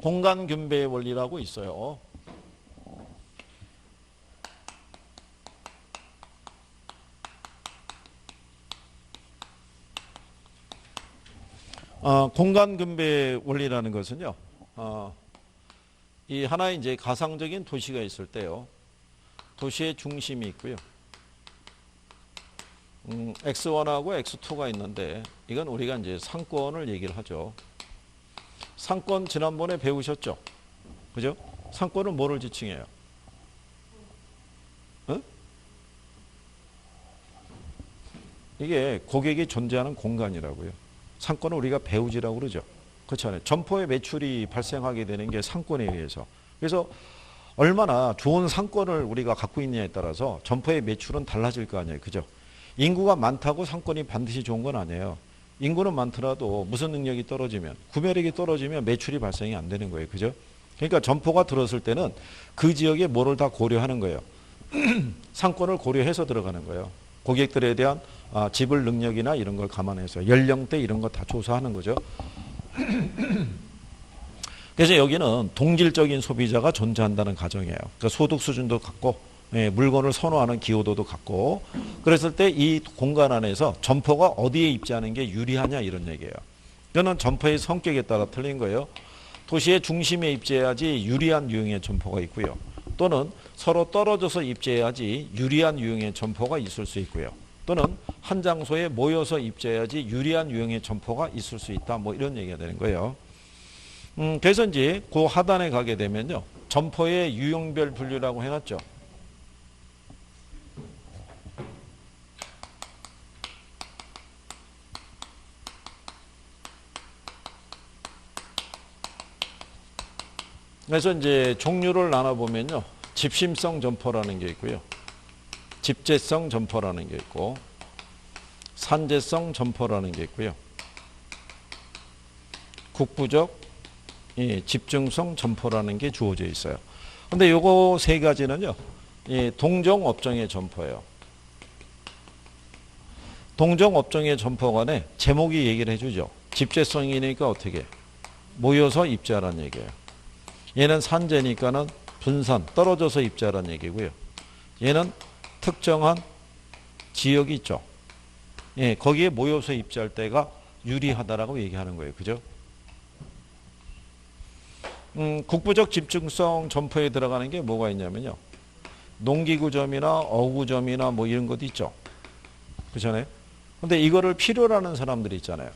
공간 균배의 원리라고 있어요. 공간 균배의 원리라는 것은요. 이 하나의 이제 가상적인 도시가 있을 때요. 도시의 중심이 있고요. X1하고 X2가 있는데 이건 우리가 이제 상권을 얘기를 하죠. 상권 지난번에 배우셨죠? 그죠? 상권은 뭐를 지칭해요? 이게 고객이 존재하는 공간이라고요. 상권은 우리가 배우지라고 그러죠. 그렇잖아요. 점포의 매출이 발생하게 되는 게 상권에 의해서. 그래서 얼마나 좋은 상권을 우리가 갖고 있느냐에 따라서 점포의 매출은 달라질 거 아니에요. 그죠? 인구가 많다고 상권이 반드시 좋은 건 아니에요. 인구는 많더라도 무슨 능력이 떨어지면, 구매력이 떨어지면 매출이 발생이 안 되는 거예요. 그죠? 그러니까 점포가 들어설 때는 그 지역에 뭐를 다 고려하는 거예요. 상권을 고려해서 들어가는 거예요. 고객들에 대한 지불 능력이나 이런 걸 감안해서 연령대 이런 거 다 조사하는 거죠. 그래서 여기는 동질적인 소비자가 존재한다는 가정이에요. 그러니까 소득 수준도 같고 물건을 선호하는 기호도도 같고 그랬을 때 이 공간 안에서 점포가 어디에 입지하는 게 유리하냐 이런 얘기예요. 이거는 점포의 성격에 따라 틀린 거예요. 도시의 중심에 입지해야지 유리한 유형의 점포가 있고요. 또는 서로 떨어져서 입지해야지 유리한 유형의 점포가 있을 수 있고요. 또는 한 장소에 모여서 입지해야지 유리한 유형의 점포가 있을 수 있다. 뭐 이런 얘기가 되는 거예요. 그래서 이제 그 하단에 가게 되면요. 점포의 유형별 분류라고 해놨죠. 그래서 이제 종류를 나눠보면요. 집심성 점포라는 게 있고요. 집재성 점포라는 게 있고, 산재성 점포라는 게 있고요. 국부적 집중성 점포라는 게 주어져 있어요. 근데 요거 세 가지는요. 동종업종의 점포예요. 동종업종의 점포 간에 제목이 얘기를 해주죠. 집재성이니까 어떻게 모여서 입지하라는 얘기예요. 얘는 산재니까는 분산 떨어져서 입지하라는 얘기고요. 얘는 특정한 지역이 있죠. 거기에 모여서 입지할 때가 유리하다라고 얘기하는 거예요. 그죠? 국부적 집중성 점포에 들어가는 게 뭐가 있냐면요. 농기구점이나 어구점이나 뭐 이런 것도 있죠. 그렇잖아요. 근데 이거를 필요로 하는 사람들이 있잖아요.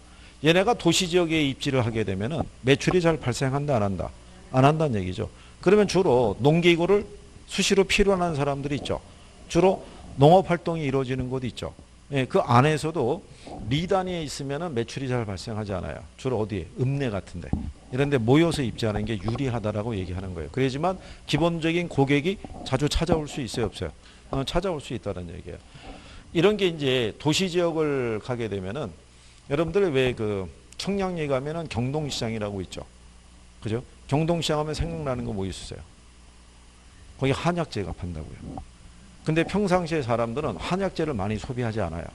얘네가 도시지역에 입지를 하게 되면은 매출이 잘 발생한다, 안 한다? 안 한다는 얘기죠. 그러면 주로 농기구를 수시로 필요로 하는 사람들이 있죠. 주로 농업활동이 이루어지는 곳이 있죠. 그 안에서도 리단위에 있으면 매출이 잘 발생하지 않아요. 주로 어디에? 읍내 같은데. 이런 데 모여서 입지하는 게 유리하다라고 얘기하는 거예요. 그렇지만 기본적인 고객이 자주 찾아올 수 있어요, 없어요? 찾아올 수 있다는 얘기예요. 이런 게 이제 도시지역을 가게 되면은 여러분들 왜 그 청량리 가면은 경동시장이라고 있죠. 그죠? 경동시장 하면 생각나는 거 뭐 있으세요? 거기 한약재가 판다고요. 근데 평상시에 사람들은 한약재를 많이 소비하지 않아요.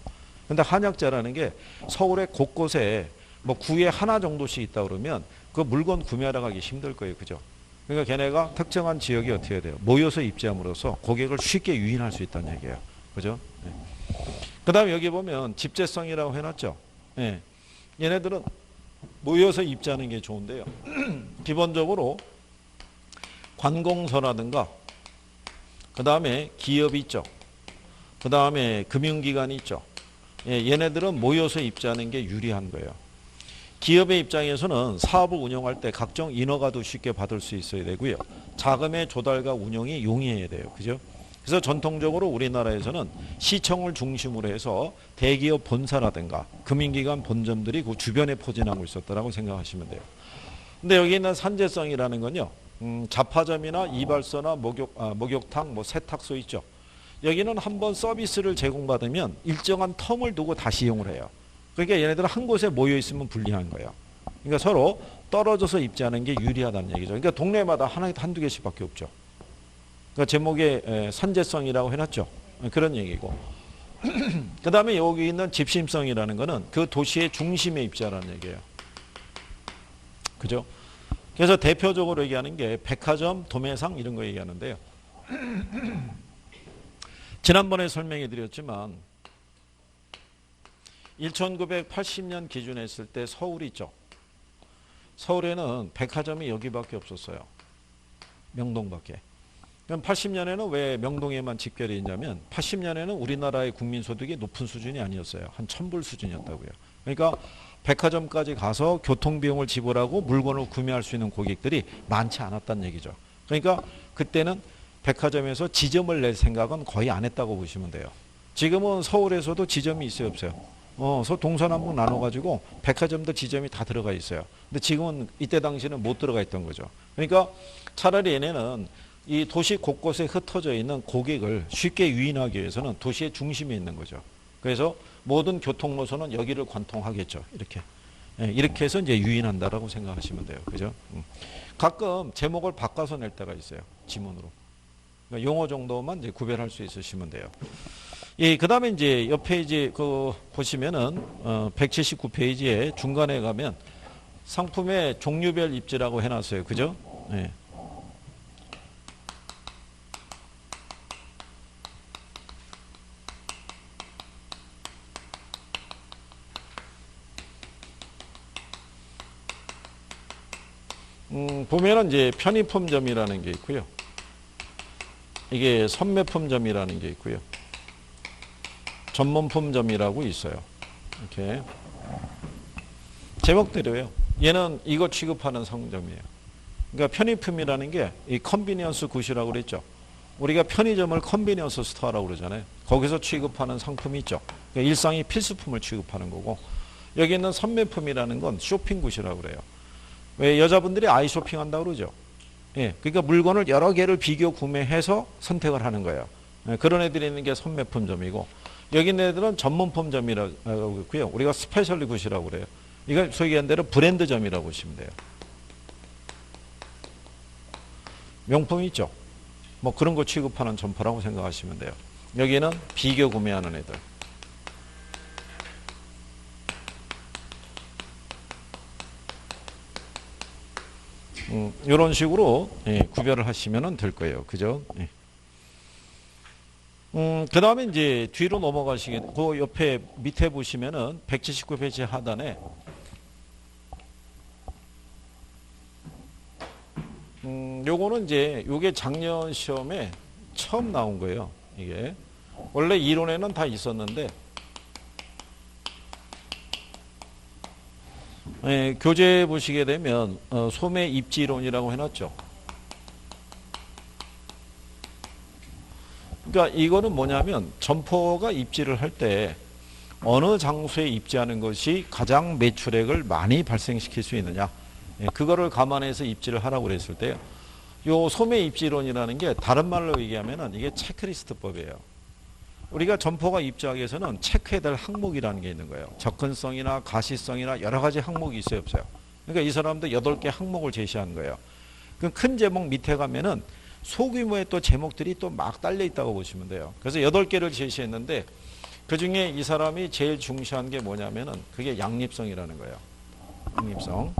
근데 한약재라는 게 서울의 곳곳에 뭐 구에 하나 정도씩 있다 그러면 그 물건 구매하러 가기 힘들 거예요. 그죠? 그러니까 걔네가 특정한 지역이 어떻게 돼요? 모여서 입지함으로써 고객을 쉽게 유인할 수 있다는 얘기예요. 그죠? 네. 그 다음에 여기 보면 집재성이라고 해놨죠. 네. 얘네들은 모여서 입지하는 게 좋은데요. 기본적으로 관공서라든가 그 다음에 기업이 있죠. 그 다음에 금융기관이 있죠. 얘네들은 모여서 입지하는 게 유리한 거예요. 기업의 입장에서는 사업을 운영할 때 각종 인허가도 쉽게 받을 수 있어야 되고요. 자금의 조달과 운영이 용이해야 돼요. 그죠? 그래서 전통적으로 우리나라에서는 시청을 중심으로 해서 대기업 본사라든가 금융기관 본점들이 그 주변에 포진하고 있었다고 생각하시면 돼요. 근데 여기 있는 산재성이라는 건요. 잡화점이나 이발소나 목욕탕, 뭐 세탁소 있죠. 여기는 한번 서비스를 제공받으면 일정한 텀을 두고 다시 이용을 해요. 그러니까 얘네들은 한 곳에 모여 있으면 불리한 거예요. 그러니까 서로 떨어져서 입지하는 게 유리하다는 얘기죠. 그러니까 동네마다 한두 개씩밖에 없죠. 그러니까 제목에 산재성이라고 해놨죠. 그런 얘기고. 그 다음에 여기 있는 집심성이라는 거는 그 도시의 중심에 입지하라는 얘기예요. 그죠? 그래서 대표적으로 얘기하는 게 백화점, 도매상 이런 거 얘기하는데요. 지난번에 설명해 드렸지만 1980년 기준했을 때 서울이 있죠. 서울에는 백화점이 여기밖에 없었어요. 명동밖에. 그럼 80년에는 왜 명동에만 집결이 있냐면 80년에는 우리나라의 국민소득이 높은 수준이 아니었어요. 한 1000불 수준이었다고요. 그러니까 백화점까지 가서 교통비용을 지불하고 물건을 구매할 수 있는 고객들이 많지 않았다는 얘기죠. 그러니까 그때는 백화점에서 지점을 낼 생각은 거의 안 했다고 보시면 돼요. 지금은 서울에서도 지점이 있어요, 없어요? 동서남북 나눠가지고 백화점도 지점이 다 들어가 있어요. 근데 지금은 이때 당시는 못 들어가 있던 거죠. 그러니까 차라리 얘네는 이 도시 곳곳에 흩어져 있는 고객을 쉽게 유인하기 위해서는 도시의 중심에 있는 거죠. 그래서 모든 교통 노선은 여기를 관통하겠죠. 이렇게. 예, 이렇게 해서 이제 유인한다라고 생각하시면 돼요. 그죠? 가끔 제목을 바꿔서 낼 때가 있어요. 지문으로. 그러니까 용어 정도만 이제 구별할 수 있으시면 돼요. 예, 그 다음에 이제 옆에 이제 그 보시면은 179페이지에 중간에 가면 상품의 종류별 입지라고 해놨어요. 그죠? 예. 보면은 이제 편의품점이라는 게 있고요. 이게 선매품점이라는 게 있고요. 전문품점이라고 있어요. 이렇게 제목대로요. 얘는 이거 취급하는 상점이에요. 그러니까 편의품이라는 게 이 컨비니언스 굿이라고 그랬죠. 우리가 편의점을 컨비니언스 스토어라고 그러잖아요. 거기서 취급하는 상품이 있죠. 그러니까 일상의 필수품을 취급하는 거고, 여기 있는 선매품이라는 건 쇼핑굿이라고 그래요. 왜 여자분들이 아이 쇼핑한다고 그러죠. 예, 그러니까 물건을 여러 개를 비교 구매해서 선택을 하는 거예요. 예, 그런 애들이 있는 게 선매품점이고, 여기 있는 애들은 전문품점이라고 있고요. 우리가 스페셜리 굿이라고 그래요. 이건 소위 얘기한 대로 브랜드점이라고 보시면 돼요. 명품이 있죠. 뭐 그런 거 취급하는 점포라고 생각하시면 돼요. 여기는 비교 구매하는 애들. 이런 식으로 예, 구별을 하시면 될 거예요. 그죠? 예. 그 다음에 이제 뒤로 넘어가시게, 그 옆에 밑에 보시면은 179페이지 하단에 요거는 이제 요게 작년 시험에 처음 나온 거예요. 이게 원래 이론에는 다 있었는데 예, 교재 보시게 되면 소매 입지론이라고 해놨죠. 그러니까 이거는 뭐냐면 점포가 입지를 할 때 어느 장소에 입지하는 것이 가장 매출액을 많이 발생시킬 수 있느냐, 예, 그거를 감안해서 입지를 하라고 그랬을 때요. 요 소매 입지론이라는 게 다른 말로 얘기하면은 이게 체크리스트법이에요. 우리가 점포가 입지하기 위해서는 체크해야 될 항목이라는 게 있는 거예요. 접근성이나 가시성이나 여러 가지 항목이 있어요, 없어요? 그러니까 이 사람도 8개 항목을 제시하는 거예요. 그 큰 제목 밑에 가면은 소규모의 또 제목들이 또 막 딸려 있다고 보시면 돼요. 그래서 8개를 제시했는데 그 중에 이 사람이 제일 중시한 게 뭐냐면은 그게 양립성이라는 거예요. 양립성.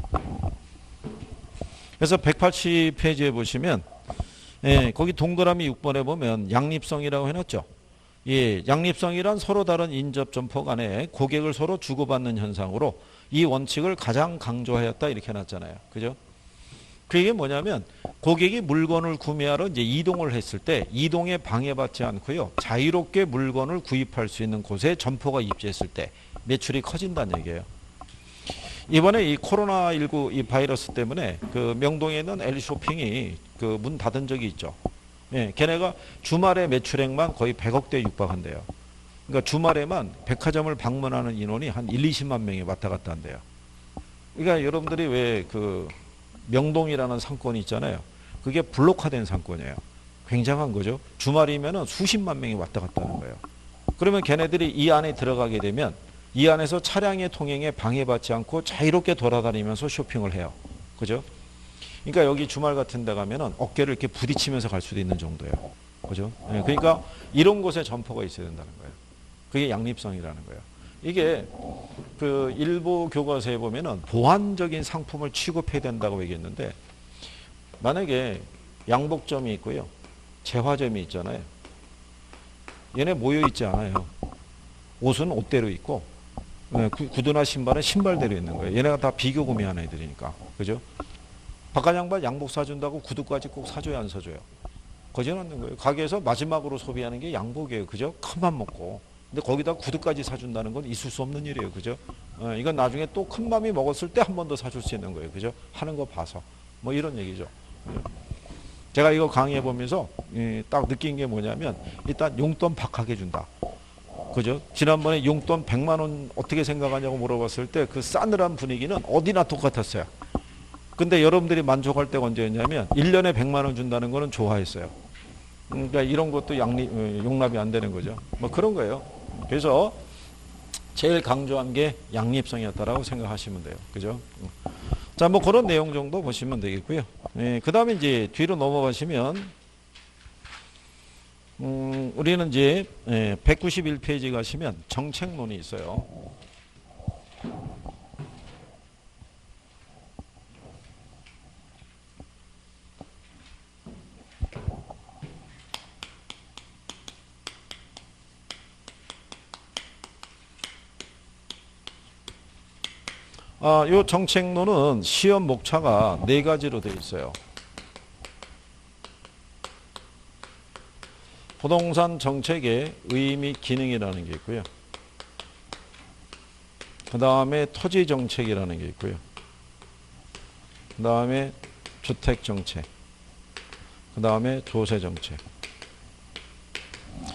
그래서 180페이지에 보시면 예, 거기 동그라미 6번에 보면 양립성이라고 해놨죠. 예, 양립성이란 서로 다른 인접 점포 간에 고객을 서로 주고받는 현상으로 이 원칙을 가장 강조하였다 이렇게 해놨잖아요. 그죠? 그게 뭐냐면 고객이 물건을 구매하러 이제 이동을 했을 때 이동에 방해받지 않고요. 자유롭게 물건을 구입할 수 있는 곳에 점포가 입지했을 때 매출이 커진다는 얘기예요. 이번에 이 코로나19 이 바이러스 때문에 그 명동에 있는 L쇼핑이 그 문 닫은 적이 있죠. 예, 걔네가 주말에 매출액만 거의 100억대 육박한대요. 그러니까 주말에만 백화점을 방문하는 인원이 한 1, 20만 명이 왔다 갔다 한대요. 그러니까 여러분들이 왜 그 명동이라는 상권이 있잖아요. 그게 블록화된 상권이에요. 굉장한 거죠. 주말이면은 수십만 명이 왔다 갔다 하는 거예요. 그러면 걔네들이 이 안에 들어가게 되면 이 안에서 차량의 통행에 방해받지 않고 자유롭게 돌아다니면서 쇼핑을 해요. 그죠? 그러니까 여기 주말 같은 데 가면은 어깨를 이렇게 부딪히면서 갈 수도 있는 정도예요. 그죠? 네, 그러니까 이런 곳에 점포가 있어야 된다는 거예요. 그게 양립성이라는 거예요. 이게 그 일부 교과서에 보면은 보완적인 상품을 취급해야 된다고 얘기했는데 만약에 양복점이 있고요. 재화점이 있잖아요. 얘네 모여 있지 않아요. 옷은 옷대로 있고 구두나 신발은 신발대로 있는 거예요. 얘네가 다 비교 구매하는 애들이니까. 그죠? 바깥 양반 양복 사준다고 구두까지 꼭 사줘야 안 사줘요? 거짓 않는 거예요. 가게에서 마지막으로 소비하는 게 양복이에요. 그죠? 큰맘 먹고. 근데 거기다 구두까지 사준다는 건 있을 수 없는 일이에요. 그죠? 이건 나중에 또 큰맘이 먹었을 때 한 번 더 사줄 수 있는 거예요. 그죠? 하는 거 봐서. 뭐 이런 얘기죠. 제가 이거 강의해 보면서 딱 느낀 게 뭐냐면 일단 용돈 박하게 준다. 그죠? 지난번에 용돈 100만 원 어떻게 생각하냐고 물어봤을 때 그 싸늘한 분위기는 어디나 똑같았어요. 근데 여러분들이 만족할 때가 언제였냐면 1년에 100만 원 준다는 거는 좋아했어요. 그러니까 이런 것도 용납이 안 되는 거죠. 뭐 그런 거예요. 그래서 제일 강조한 게 양립성이었다라고 생각하시면 돼요. 그죠? 자, 뭐 그런 내용 정도 보시면 되겠고요. 그 다음에 이제 뒤로 넘어가시면, 우리는 이제 191페이지 가시면 정책론이 있어요. 요 정책론은 시험 목차가 4가지로 되어 있어요. 부동산 정책의 의미, 기능이라는 게 있고요. 그 다음에 토지 정책이라는 게 있고요. 그 다음에 주택 정책. 그 다음에 조세 정책.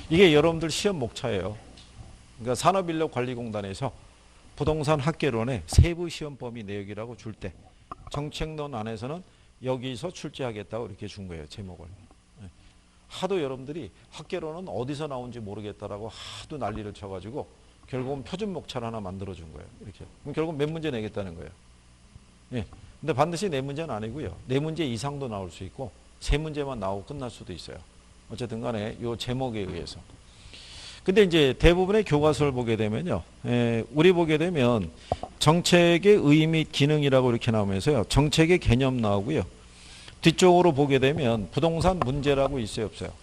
이게 여러분들 시험 목차예요. 그러니까 산업인력관리공단에서 부동산 학계론의 세부 시험 범위 내역이라고 줄 때 정책론 안에서는 여기서 출제하겠다고 이렇게 준 거예요. 제목을. 하도 여러분들이 학계론은 어디서 나온지 모르겠다라고 하도 난리를 쳐가지고 결국은 표준 목차를 하나 만들어준 거예요. 이렇게. 그럼 결국 몇 문제 내겠다는 거예요. 예. 근데 반드시 4문제는 아니고요. 4문제 이상도 나올 수 있고 3문제만 나오고 끝날 수도 있어요. 어쨌든 간에 이 제목에 의해서. 근데 이제 대부분의 교과서를 보게 되면요. 우리 보게 되면 정책의 의미, 기능이라고 이렇게 나오면서요. 정책의 개념 나오고요. 뒤쪽으로 보게 되면 부동산 문제라고 있어요, 없어요?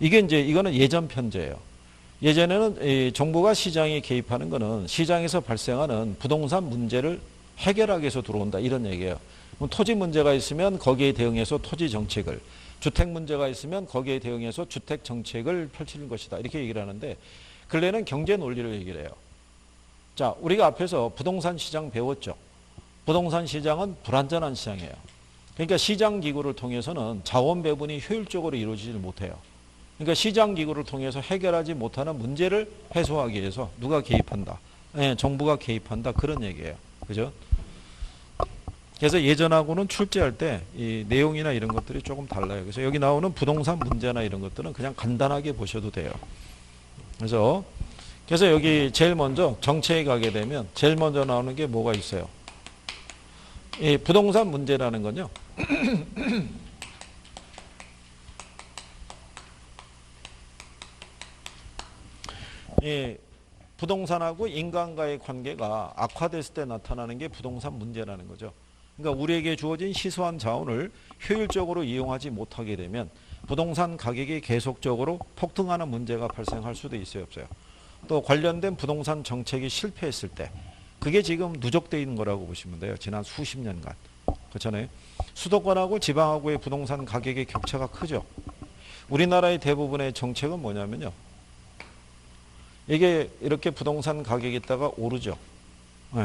이게 이제 이거는 예전 편제예요. 예전에는 정부가 시장에 개입하는 거는 시장에서 발생하는 부동산 문제를 해결하기 위해서 들어온다 이런 얘기예요. 그럼 토지 문제가 있으면 거기에 대응해서 토지 정책을, 주택 문제가 있으면 거기에 대응해서 주택 정책을 펼치는 것이다 이렇게 얘기를 하는데 근래는 경제 논리를 얘기를 해요. 자, 우리가 앞에서 부동산 시장 배웠죠. 부동산 시장은 불안전한 시장이에요. 그러니까 시장 기구를 통해서는 자원 배분이 효율적으로 이루어지지 못해요. 그러니까 시장 기구를 통해서 해결하지 못하는 문제를 해소하기 위해서 누가 개입한다? 정부가 개입한다 그런 얘기예요. 그죠? 그래서 예전하고는 출제할 때 이 내용이나 이런 것들이 조금 달라요. 그래서 여기 나오는 부동산 문제나 이런 것들은 그냥 간단하게 보셔도 돼요. 그래서 여기 제일 먼저 정책에 가게 되면 제일 먼저 나오는 게 뭐가 있어요? 이 부동산 문제라는 건요. 이 부동산하고 인간과의 관계가 악화됐을 때 나타나는 게 부동산 문제라는 거죠. 그러니까 우리에게 주어진 시소한 자원을 효율적으로 이용하지 못하게 되면 부동산 가격이 계속적으로 폭등하는 문제가 발생할 수도 있어요, 없어요? 또 관련된 부동산 정책이 실패했을 때 그게 지금 누적되어 있는 거라고 보시면 돼요. 지난 수십 년간. 그렇잖아요. 수도권하고 지방하고의 부동산 가격의 격차가 크죠. 우리나라의 대부분의 정책은 뭐냐면요. 이게 이렇게 부동산 가격이 있다가 오르죠.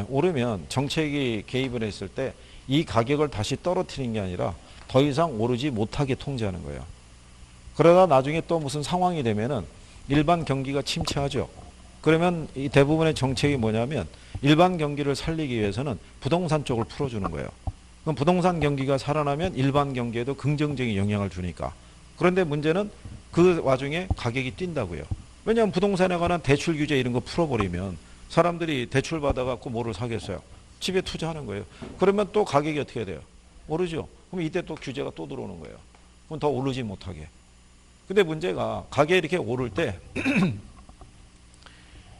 오르면 정책이 개입을 했을 때 이 가격을 다시 떨어뜨리는 게 아니라 더 이상 오르지 못하게 통제하는 거예요. 그러다 나중에 또 무슨 상황이 되면은 일반 경기가 침체하죠. 그러면 이 대부분의 정책이 뭐냐면 일반 경기를 살리기 위해서는 부동산 쪽을 풀어주는 거예요. 그럼 부동산 경기가 살아나면 일반 경기에도 긍정적인 영향을 주니까. 그런데 문제는 그 와중에 가격이 뛴다고요. 왜냐하면 부동산에 관한 대출 규제 이런 거 풀어버리면 사람들이 대출 받아갖고 뭐를 사겠어요? 집에 투자하는 거예요. 그러면 또 가격이 어떻게 돼요? 오르죠. 그럼 이때 또 규제가 또 들어오는 거예요. 그럼 더 오르지 못하게. 근데 문제가 가격이 이렇게 오를 때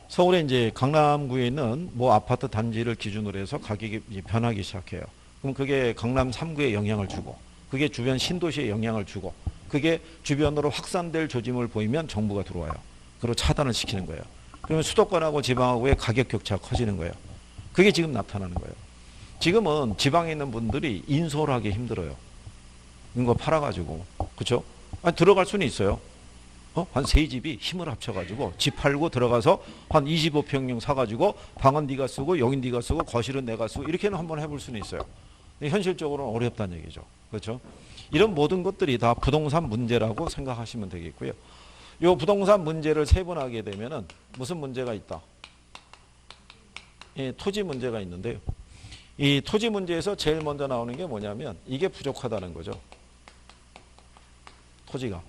서울에 이제 강남구에 있는 뭐 아파트 단지를 기준으로 해서 가격이 변하기 시작해요. 그럼 그게 강남 3구에 영향을 주고 그게 주변 신도시에 영향을 주고 그게 주변으로 확산될 조짐을 보이면 정부가 들어와요. 그리고 차단을 시키는 거예요. 그러면 수도권하고 지방하고의 가격 격차가 커지는 거예요. 그게 지금 나타나는 거예요. 지금은 지방에 있는 분들이 인수를 하기 힘들어요. 이런 거 팔아가지고. 그렇죠? 아니, 들어갈 수는 있어요. 한 세 집이 힘을 합쳐가지고 집 팔고 들어가서 한 25평형 사가지고 방은 네가 쓰고 여긴 네가 쓰고 거실은 내가 쓰고 이렇게는 한번 해볼 수는 있어요. 근데 현실적으로는 어렵다는 얘기죠. 그렇죠? 이런 모든 것들이 다 부동산 문제라고 생각하시면 되겠고요. 이 부동산 문제를 세분하게 되면은 무슨 문제가 있다? 예, 토지 문제가 있는데요. 이 토지 문제에서 제일 먼저 나오는 게 뭐냐면 이게 부족하다는 거죠. 토지가.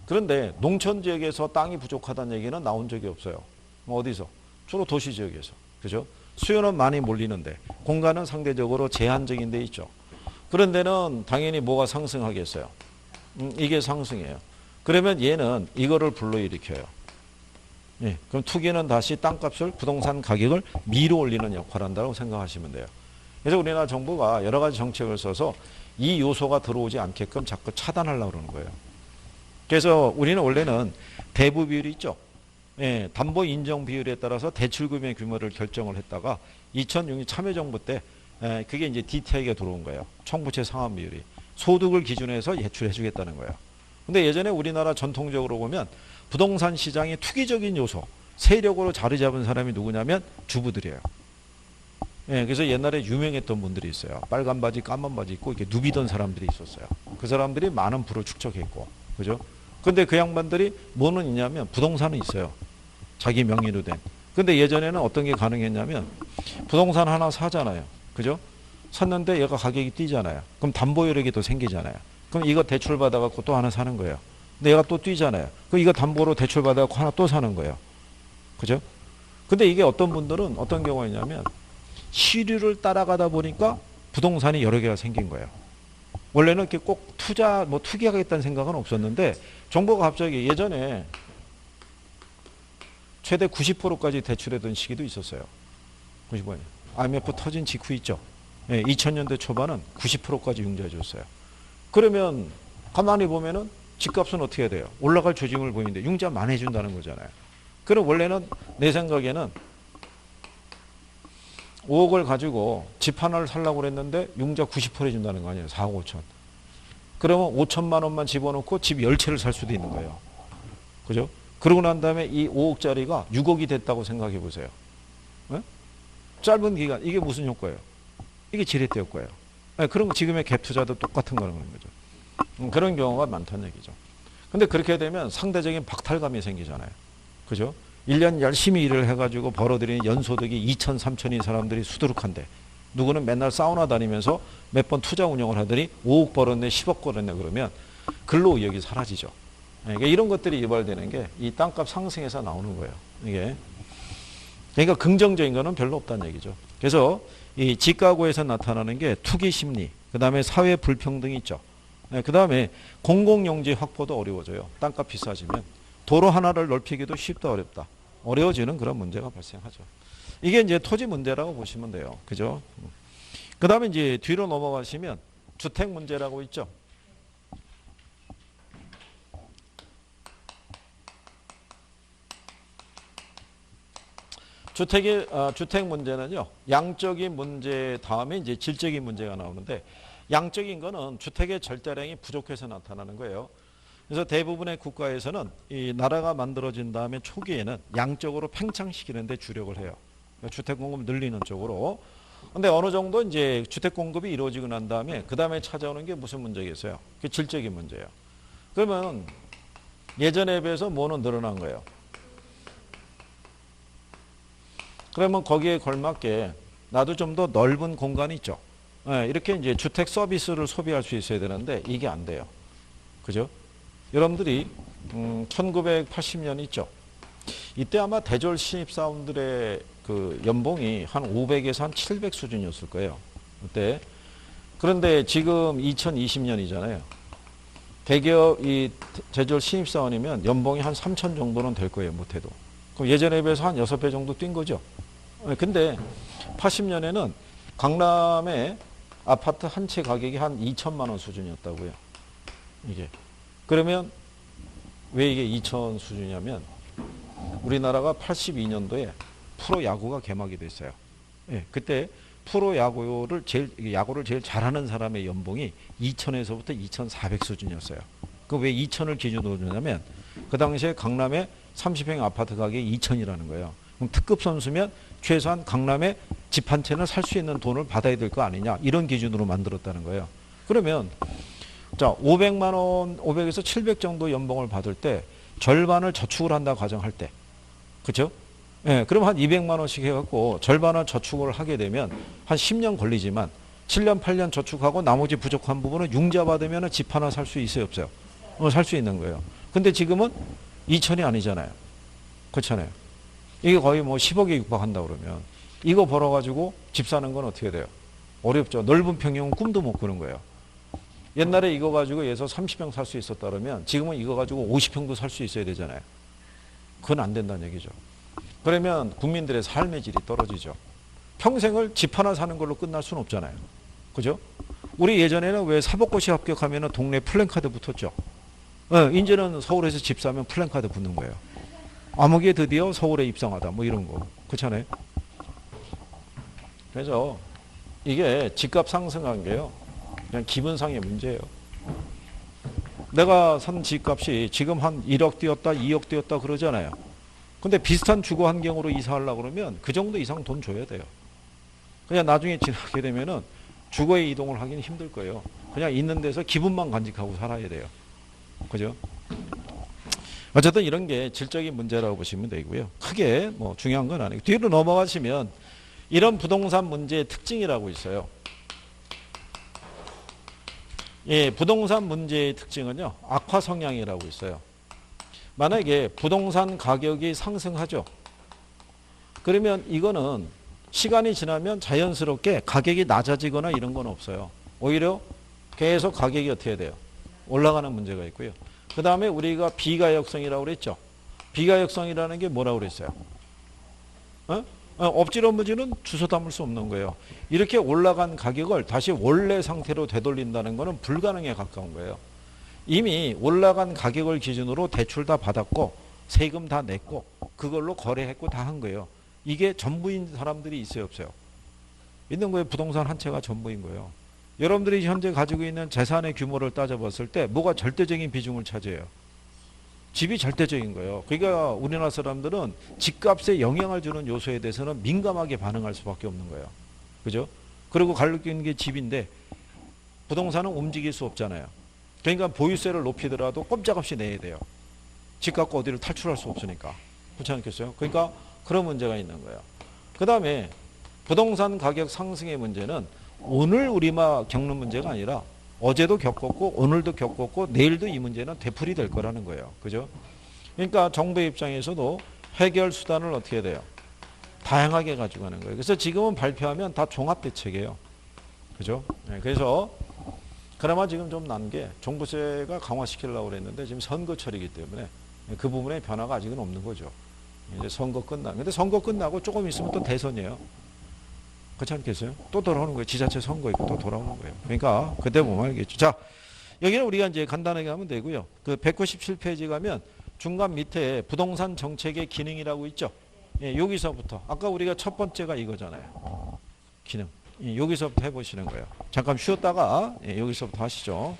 그런데 농촌 지역에서 땅이 부족하다는 얘기는 나온 적이 없어요. 어디서? 주로 도시 지역에서. 그죠? 수요는 많이 몰리는데 공간은 상대적으로 제한적인 데 있죠. 그런 데는 당연히 뭐가 상승하겠어요? 이게 상승해요. 그러면 얘는 이거를 불러일으켜요. 예, 그럼 투기는 다시 땅값을, 부동산 가격을 밀어 올리는 역할을 한다고 생각하시면 돼요. 그래서 우리나라 정부가 여러 가지 정책을 써서 이 요소가 들어오지 않게끔 자꾸 차단하려고 그러는 거예요. 그래서 우리는 원래는 대부 비율이 있죠. 예, 담보 인정 비율에 따라서 대출금의 규모를 결정을 했다가 2006년 참여정부 때 그게 이제 DTI가 들어온 거예요. 총부채 상환 비율이. 소득을 기준으로 해서 예출해 주겠다는 거예요. 근데 예전에 우리나라 전통적으로 보면 부동산 시장의 투기적인 요소, 세력으로 자리 잡은 사람이 누구냐면 주부들이에요. 예, 그래서 옛날에 유명했던 분들이 있어요. 빨간 바지, 까만 바지 입고 이렇게 누비던 사람들이 있었어요. 그 사람들이 많은 부를 축적했고, 그죠? 근데 그 양반들이 뭐는 있냐면 부동산은 있어요. 자기 명의로 된. 근데 예전에는 어떤 게 가능했냐면 부동산 하나 사잖아요. 그죠? 샀는데 얘가 가격이 뛰잖아요. 그럼 담보 여력이 또 생기잖아요. 그럼 이거 대출 받아갖고 또 하나 사는 거예요. 근데 얘가 또 뛰잖아요. 그럼 이거 담보로 대출 받아갖고 하나 또 사는 거예요. 그죠? 근데 이게 어떤 분들은 어떤 경우가 있냐면 시류를 따라가다 보니까 부동산이 여러 개가 생긴 거예요. 원래는 이렇게 꼭 투자, 뭐 투기하겠다는 생각은 없었는데 정부가 갑자기 예전에 최대 90%까지 대출하던 시기도 있었어요. 95년. IMF 터진 직후 있죠. 예, 2000년대 초반은 90%까지 융자해 줬어요. 그러면 가만히 보면은 집값은 어떻게 해야 돼요? 올라갈 조짐을 보이는데 융자만 해준다는 거잖아요. 그럼 원래는 내 생각에는 5억을 가지고 집 하나를 살려고 그랬는데 융자 90% 해준다는 거 아니에요. 4억 5천. 그러면 5천만 원만 집어넣고 집 10채를 살 수도 있는 거예요. 그죠? 그러고 난 다음에 이 5억짜리가 6억이 됐다고 생각해 보세요. 네? 짧은 기간, 이게 무슨 효과예요? 이게 지렛대 효과예요. 네, 그런 거 지금의 갭 투자도 똑같은 거는 거죠. 그런 경우가 많다는 얘기죠. 근데 그렇게 되면 상대적인 박탈감이 생기잖아요. 그죠? 1년 열심히 일을 해가지고 벌어들이는 연소득이 2천, 3천인 사람들이 수두룩한데 누구는 맨날 사우나 다니면서 몇 번 투자 운영을 하더니 5억 벌었네, 10억 벌었네 그러면 근로 의욕이 사라지죠. 그러니까 이런 것들이 유발되는 게 이 땅값 상승에서 나오는 거예요. 이게. 그러니까 긍정적인 거는 별로 없다는 얘기죠. 그래서 이 지가구에서 나타나는 게 투기 심리, 그 다음에 사회 불평등이 있죠. 그 다음에 공공용지 확보도 어려워져요. 땅값 비싸지면. 도로 하나를 넓히기도 쉽다 어렵다. 어려워지는 그런 문제가 발생하죠. 이게 이제 토지 문제라고 보시면 돼요. 그죠? 그 다음에 이제 뒤로 넘어가시면 주택 문제라고 있죠. 주택 문제는요, 양적인 문제 다음에 이제 질적인 문제가 나오는데, 양적인 거는 주택의 절대량이 부족해서 나타나는 거예요. 그래서 대부분의 국가에서는 이 나라가 만들어진 다음에 초기에는 양적으로 팽창시키는 데 주력을 해요. 주택 공급 늘리는 쪽으로. 근데 어느 정도 이제 주택 공급이 이루어지고 난 다음에 그 다음에 찾아오는 게 무슨 문제겠어요? 그 질적인 문제예요. 그러면 예전에 비해서 뭐는 늘어난 거예요? 그러면 거기에 걸맞게 나도 좀 더 넓은 공간이 있죠. 이렇게 이제 주택 서비스를 소비할 수 있어야 되는데 이게 안 돼요. 그죠? 여러분들이 1980년 있죠. 이때 아마 대졸 신입사원들의 그 연봉이 한 500에서 한 700 수준이었을 거예요. 그때. 그런데 지금 2020년이잖아요. 대기업 이 대졸 신입사원이면 연봉이 한 3천 정도는 될 거예요. 못해도. 그럼 예전에 비해서 한 6배 정도 뛴 거죠. 근데 80년에는 강남의 아파트 한 채 가격이 한 2천만 원 수준이었다고요. 이게. 그러면 왜 이게 2천 수준이냐면 우리나라가 82년도에 프로야구가 개막이 됐어요. 예, 그때 프로야구를 제일 잘하는 사람의 연봉이 2천에서부터 2,400 수준이었어요. 그 왜 2천을 기준으로 주냐면 그 당시에 강남에 30평 아파트 가격이 2천이라는 거예요. 그럼 특급 선수면 최소한 강남에 집 한 채는 살 수 있는 돈을 받아야 될 거 아니냐. 이런 기준으로 만들었다는 거예요. 그러면 자 500만 원, 500에서 700 정도 연봉을 받을 때 절반을 저축을 한다 가정할 때. 그렇죠? 예, 그럼 한 200만 원씩 해갖고 절반을 저축을 하게 되면 한 10년 걸리지만 7년, 8년 저축하고 나머지 부족한 부분은 융자 받으면 집 하나 살 수 있어요, 없어요? 살 수 있는 거예요. 근데 지금은 2천이 아니잖아요. 그렇잖아요. 이게 거의 뭐 10억에 육박한다 그러면 이거 벌어가지고 집 사는 건 어떻게 돼요? 어렵죠. 넓은 평형은 꿈도 못 꾸는 거예요. 옛날에 이거 가지고 예서 30평 살 수 있었다 그러면 지금은 이거 가지고 50평도 살 수 있어야 되잖아요. 그건 안 된다는 얘기죠. 그러면 국민들의 삶의 질이 떨어지죠. 평생을 집 하나 사는 걸로 끝날 수는 없잖아요. 그죠? 우리 예전에는 왜 사법고시 합격하면 동네 플랜카드 붙었죠. 이제는 서울에서 집 사면 플랜카드 붙는 거예요. 암흑에 드디어 서울에 입성하다 뭐 이런 거. 그렇잖아요. 그래서 이게 집값 상승한 게요. 그냥 기분상의 문제예요. 내가 산 집값이 지금 한 1억 뛰었다 2억 뛰었다 그러잖아요. 근데 비슷한 주거 환경으로 이사하려고 그러면 그 정도 이상 돈 줘야 돼요. 그냥 나중에 지나게 되면은 주거에 이동을 하기는 힘들 거예요. 그냥 있는 데서 기분만 간직하고 살아야 돼요. 그죠? 어쨌든 이런 게 질적인 문제라고 보시면 되고요. 크게 뭐 중요한 건 아니고 뒤로 넘어가시면 이런 부동산 문제의 특징이라고 있어요. 예, 부동산 문제의 특징은요. 악화 성향이라고 있어요. 만약에 부동산 가격이 상승하죠. 그러면 이거는 시간이 지나면 자연스럽게 가격이 낮아지거나 이런 건 없어요. 오히려 계속 가격이 어떻게 돼요? 올라가는 문제가 있고요. 그 다음에 우리가 비가역성이라고 그랬죠. 비가역성이라는 게 뭐라고 그랬어요? 엎질러무지는 주워 담을 수 없는 거예요. 이렇게 올라간 가격을 다시 원래 상태로 되돌린다는 것은 불가능에 가까운 거예요. 이미 올라간 가격을 기준으로 대출 다 받았고 세금 다 냈고 그걸로 거래했고 다 한 거예요. 이게 전부인 사람들이 있어요, 없어요? 있는 거예요. 부동산 한 채가 전부인 거예요. 여러분들이 현재 가지고 있는 재산의 규모를 따져봤을 때 뭐가 절대적인 비중을 차지해요? 집이 절대적인 거예요. 그러니까 우리나라 사람들은 집값에 영향을 주는 요소에 대해서는 민감하게 반응할 수밖에 없는 거예요. 그죠? 그리고 가지고 있는 게 집인데 부동산은 움직일 수 없잖아요. 그러니까 보유세를 높이더라도 꼼짝없이 내야 돼요. 집 갖고 어디를 탈출할 수 없으니까. 그렇지 않겠어요? 그러니까 그런 문제가 있는 거예요. 그 다음에 부동산 가격 상승의 문제는 오늘 우리만 겪는 문제가 아니라 어제도 겪었고 오늘도 겪었고 내일도 이 문제는 되풀이 될 거라는 거예요. 그죠? 그러니까 정부의 입장에서도 해결 수단을 어떻게 해야 돼요? 다양하게 가지고 가는 거예요. 그래서 지금은 발표하면 다 종합대책이에요. 그죠? 네, 그래서 그나마 지금 좀 난 게 종부세가 강화시키려고 그랬는데 지금 선거철이기 때문에 그 부분에 변화가 아직은 없는 거죠. 이제 선거 근데 선거 끝나고 조금 있으면 또 대선이에요. 그렇지 않겠어요? 또 돌아오는 거예요. 지자체 선거 있고 또 돌아오는 거예요. 그러니까 그때 보면 알겠죠. 자, 여기는 우리가 이제 간단하게 하면 되고요. 그 197페이지 가면 중간 밑에 부동산 정책의 기능이라고 있죠. 예, 여기서부터 아까 우리가 첫 번째가 이거잖아요. 기능. 예, 여기서부터 해보시는 거예요. 잠깐 쉬었다가 예, 여기서부터 하시죠.